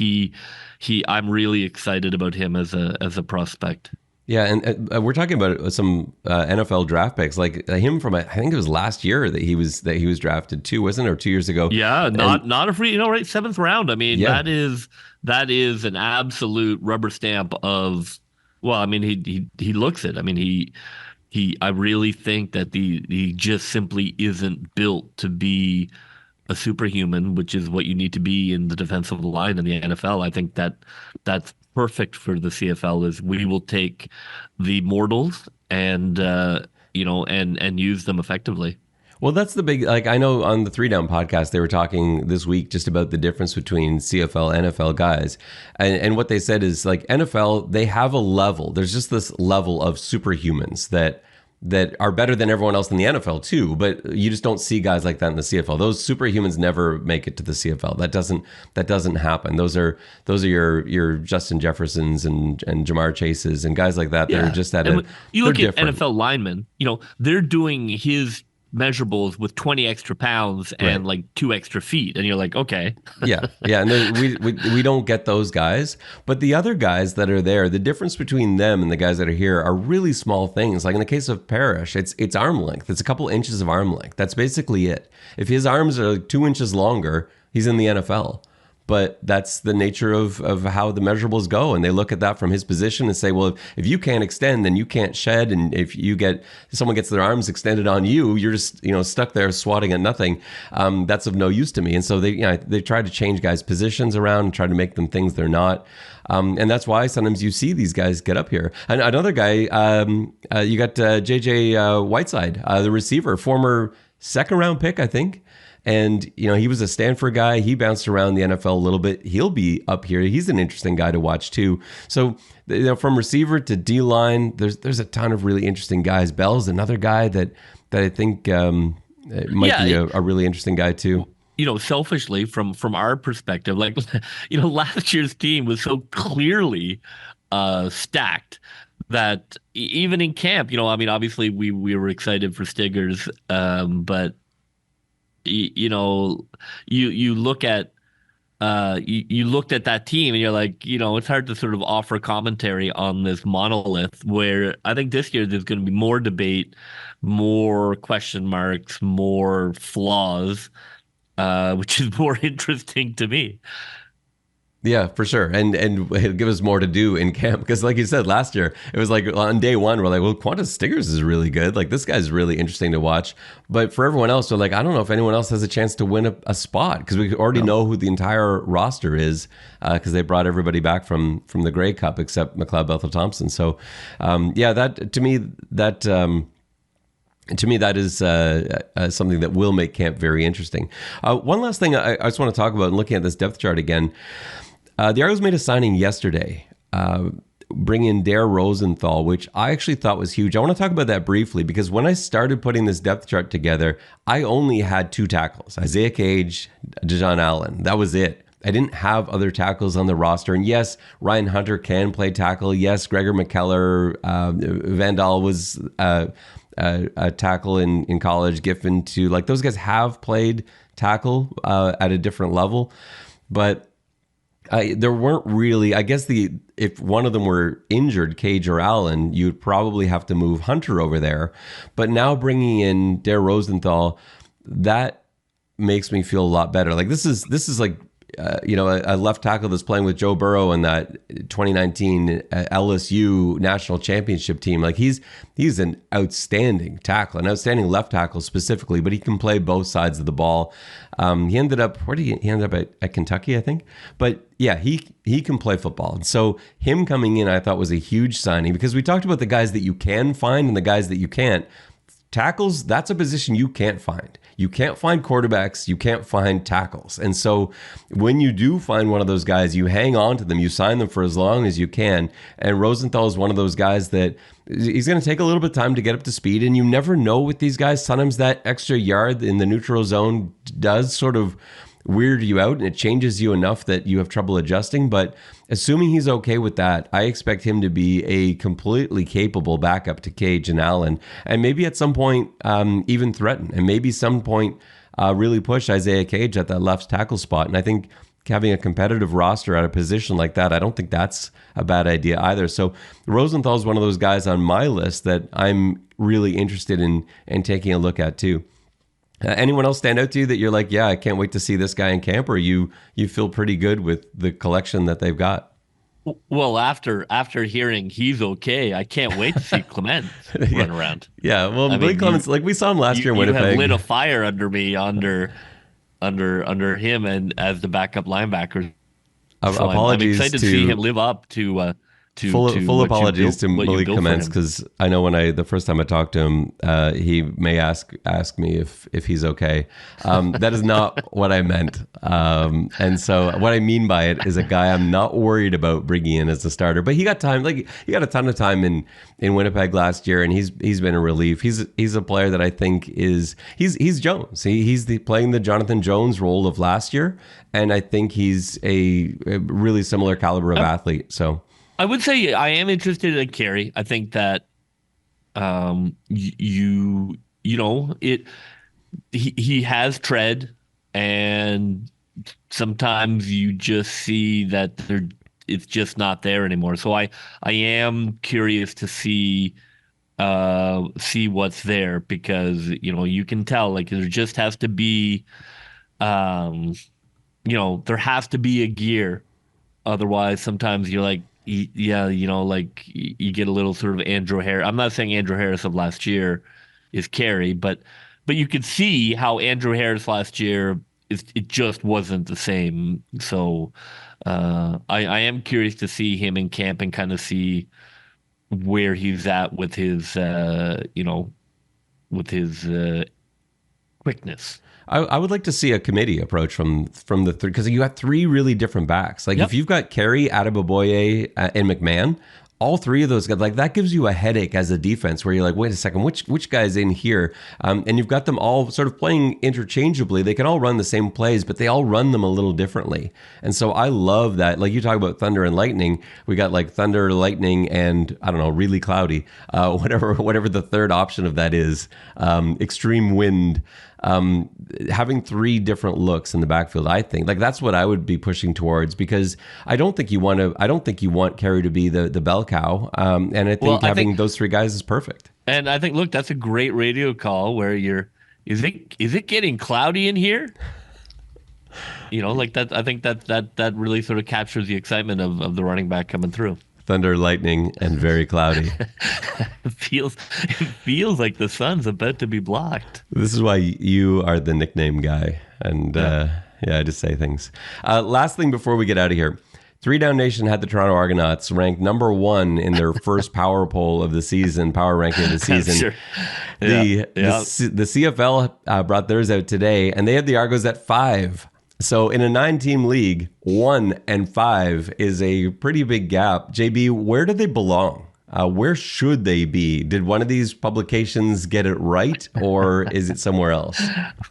I'm really excited about him as a prospect.
Yeah, and we're talking about some NFL draft picks, like him from I think it was last year that he was drafted too, wasn't it, or 2 years ago?
Yeah, not a free, right, 7th round. I mean, yeah. that is an absolute rubber stamp of. Well, I mean, he looks it. I mean, I really think that he just simply isn't built to be a superhuman, which is what you need to be in the defensive line in the NFL. I think that's perfect for the CFL. Is we will take the mortals and use them effectively.
Well, that's the big, I know on the 3 Down podcast, they were talking this week just about the difference between CFL, NFL guys. And what they said is, like, NFL, they have a level. There's just this level of superhumans that are better than everyone else in the NFL too, but you just don't see guys like that in the CFL. Those superhumans never make it to the CFL. That doesn't happen. Those are your Justin Jeffersons and Jamar Chases and guys like that.
Yeah.
They're just
you look at
different.
NFL linemen, they're doing his measurables with 20 extra pounds and like 2 extra feet, and you're like, okay.
yeah and we don't get those guys, but the other guys that are there, the difference between them and the guys that are here are really small things. Like in the case of Parrish, it's arm length. It's a couple inches of arm length. That's basically it. If his arms are 2 inches longer, he's in the NFL. But that's the nature of how the measurables go. And they look at that from his position and say, well, if you can't extend, then you can't shed. And if someone gets their arms extended on you, you're just, stuck there swatting at nothing. That's of no use to me. And so they try to change guys' positions around and try to make them things they're not. And that's why sometimes you see these guys get up here. And another guy, you got JJ Whiteside, the receiver, former 2nd round pick, I think. And, he was a Stanford guy. He bounced around the NFL a little bit. He'll be up here. He's an interesting guy to watch too. So, from receiver to D-line, there's a ton of really interesting guys. Bell's another guy that I think might be a really interesting guy too.
Selfishly from our perspective, like, last year's team was so clearly stacked that even in camp, obviously we were excited for Stiggers, but you look at you looked at that team and you're like, it's hard to sort of offer commentary on this monolith, where I think this year there's going to be more debate, more question marks, more flaws, which is more interesting to me.
Yeah, for sure. And it'll give us more to do in camp, because like you said, last year, it was like on day one, we're like, well, Qantas Stiggers is really good. Like, this guy's really interesting to watch. But for everyone else, we're like, I don't know if anyone else has a chance to win a spot, because we already know who the entire roster is, because they brought everybody back from the Grey Cup except McLeod Bethel-Thompson. So, that to me, that is something that will make camp very interesting. One last thing I just want to talk about, and looking at this depth chart again, the Argos made a signing yesterday, bring in Dare Rosenthal, which I actually thought was huge. I want to talk about that briefly, because when I started putting this depth chart together, I only had 2 tackles, Isaiah Cage, Dejon Allen. That was it. I didn't have other tackles on the roster. And yes, Ryan Hunter can play tackle. Yes, Gregor McKellar, Vandal was a tackle in college. Giffen too. Like, those guys have played tackle at a different level, but there weren't really, I guess, if one of them were injured, Cage or Allen, you'd probably have to move Hunter over there. But now bringing in Dare Rosenthal, that makes me feel a lot better. Like, this is like, a left tackle that's playing with Joe Burrow in that 2019 LSU national championship team. Like, he's an outstanding tackle, an outstanding left tackle specifically, but he can play both sides of the ball. He ended up, he ended up at Kentucky, I think. But yeah, he can play football. And so him coming in, I thought, was a huge signing, because we talked about the guys that you can find and the guys that you can't. Tackles, that's a position you can't find. You can't find quarterbacks. You can't find tackles. And so when you do find one of those guys, you hang on to them. You sign them for as long as you can. And Rosenthal is one of those guys that he's going to take a little bit of time to get up to speed. And you never know with these guys. Sometimes that extra yard in the neutral zone does sort of weird you out, and it changes you enough that you have trouble adjusting. But assuming he's okay with that, I expect him to be a completely capable backup to Cage and Allen, and maybe at some point even threaten, and maybe some point really push Isaiah Cage at that left tackle spot. And I think having a competitive roster at a position like that, I don't think that's a bad idea either. So Rosenthal is one of those guys on my list that I'm really interested in taking a look at too. Anyone else stand out to you that you're like, yeah, I can't wait to see this guy in camp, or you feel pretty good with the collection that they've got?
Well, after hearing he's okay, I can't wait to see Clement run around.
Yeah, well, Blake Clements, like we saw him last year in Winnipeg. You have
lit a fire under me under him and as the backup linebacker. So
apologies,
I'm excited to see him live up to
full apologies to Malik Clements, because I know the first time I talked to him, he may ask me if he's okay. That is not what I meant. And so what I mean by it is a guy I'm not worried about bringing in as a starter. But he got time. Like, he got a ton of time in Winnipeg last year, and he's been a relief. He's a player that I think he's Jones. He's playing the Jonathan Jones role of last year, and I think he's a really similar caliber of athlete. So
I would say I am interested in Carey. I think that he has tread, and sometimes you just see that it's just not there anymore. So I am curious to see what's there, because you can tell, like, there just has to be there has to be a gear. Otherwise, sometimes you're like, yeah, like you get a little sort of Andrew Harris. I'm not saying Andrew Harris of last year is Carey, but you could see how Andrew Harris last year it just wasn't the same. So I am curious to see him in camp and kind of see where he's at with his quickness.
I would like to see a committee approach from the three, because you got three really different backs. Like if you've got Carey, Adeboboye, and McMahon, all three of those guys, like that gives you a headache as a defense where you're like, wait a second, which guy's in here? And you've got them all sort of playing interchangeably. They can all run the same plays, but they all run them a little differently. And so I love that. Like you talk about thunder and lightning, we got like thunder, lightning, and I don't know, really cloudy, whatever the third option of that is, extreme wind. Having three different looks in the backfield, I think like that's what I would be pushing towards, because I don't think you want Carey to be the bell cow. And I think having those three guys is perfect.
And I think, look, that's a great radio call where is it getting cloudy in here? Like that. I think that really sort of captures the excitement of the running back coming through.
Thunder, lightning, and very cloudy.
It feels like the sun's about to be blocked.
This is why you are the nickname guy. And I just say things. Last thing before we get out of here. 3 Down Nation had the Toronto Argonauts ranked number 1 in their first power poll of the season, power ranking of the season.
Sure.
The CFL brought theirs out today, and they had the Argos at 5. So in a 9-team league, 1 and 5 is a pretty big gap. JB, where do they belong? Where should they be? Did one of these publications get it right, or is it somewhere else?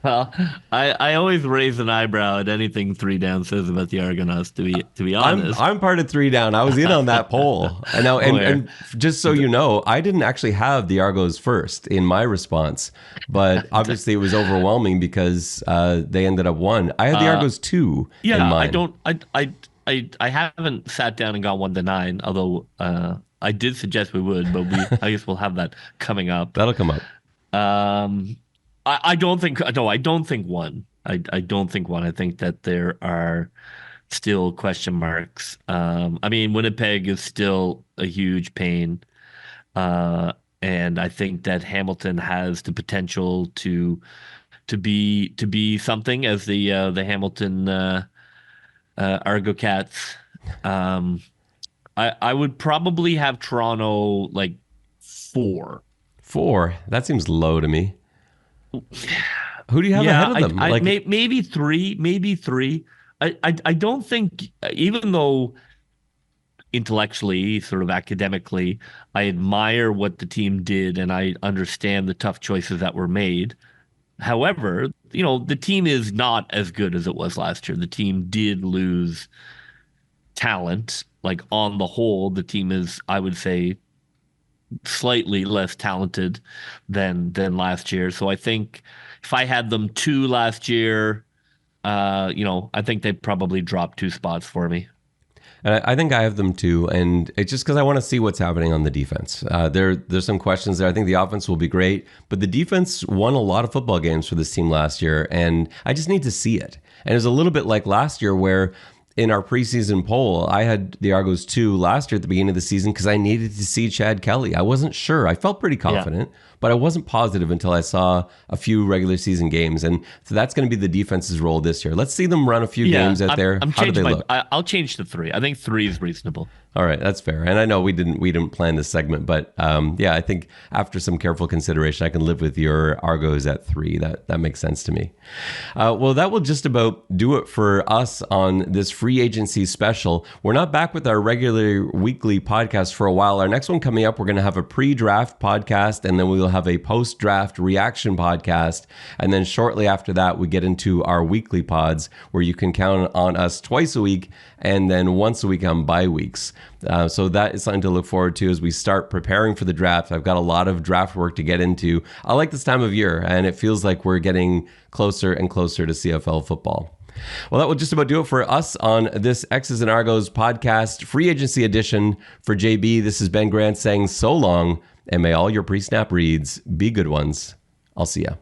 Well, I always raise an eyebrow at anything 3 Down says about the Argonauts. To be honest,
I'm part of 3 Down. I was in on that poll. I know, and just so you know, I didn't actually have the Argos first in my response, but obviously it was overwhelming because they ended up 1. I had the Argos 2 in mine.
I haven't sat down and got 1 to 9, although. I did suggest we would, but I guess we'll have that coming up.
That'll come up.
I don't think 1. I don't think 1. I think that there are still question marks. I mean, Winnipeg is still a huge pain. And I think that Hamilton has the potential to be something as the Hamilton Argo Cats. I would probably have Toronto like 4.
4? That seems low to me. Who do you have ahead of them?
Maybe 3. Maybe 3. I don't think, even though intellectually, sort of academically, I admire what the team did and I understand the tough choices that were made. However, the team is not as good as it was last year. The team did lose talent. Like on the whole, the team is, I would say, slightly less talented than last year. So I think if I had them 2 last year, I think they'd probably drop 2 spots for me.
I think I have them too, and it's just because I want to see what's happening on the defense. There's some questions there. I think the offense will be great, but the defense won a lot of football games for this team last year, and I just need to see it. And it was a little bit like last year where in our preseason poll, I had the Argos 2 last year at the beginning of the season because I needed to see Chad Kelly. I wasn't sure. I felt pretty confident, but I wasn't positive until I saw a few regular season games. And so that's going to be the defense's role this year. Let's see them run a few games out there. How do they look?
I'll change to 3. I think 3 is reasonable.
All right, that's fair. And I know we didn't plan this segment, but I think after some careful consideration, I can live with your Argos at 3. That makes sense to me. Well, that will just about do it for us on this free agency special. We're not back with our regular weekly podcast for a while. Our next one coming up, we're going to have a pre-draft podcast, and then we will have a post-draft reaction podcast. And then shortly after that, we get into our weekly pods where you can count on us twice a week and then once a week on bye weeks. So that is something to look forward to as we start preparing for the draft. I've got a lot of draft work to get into. I like this time of year, and it feels like we're getting closer and closer to CFL football. Well, that will just about do it for us on this Xs and Argos podcast, free agency edition. For JB, this is Ben Grant saying so long, and may all your pre-snap reads be good ones. I'll see ya.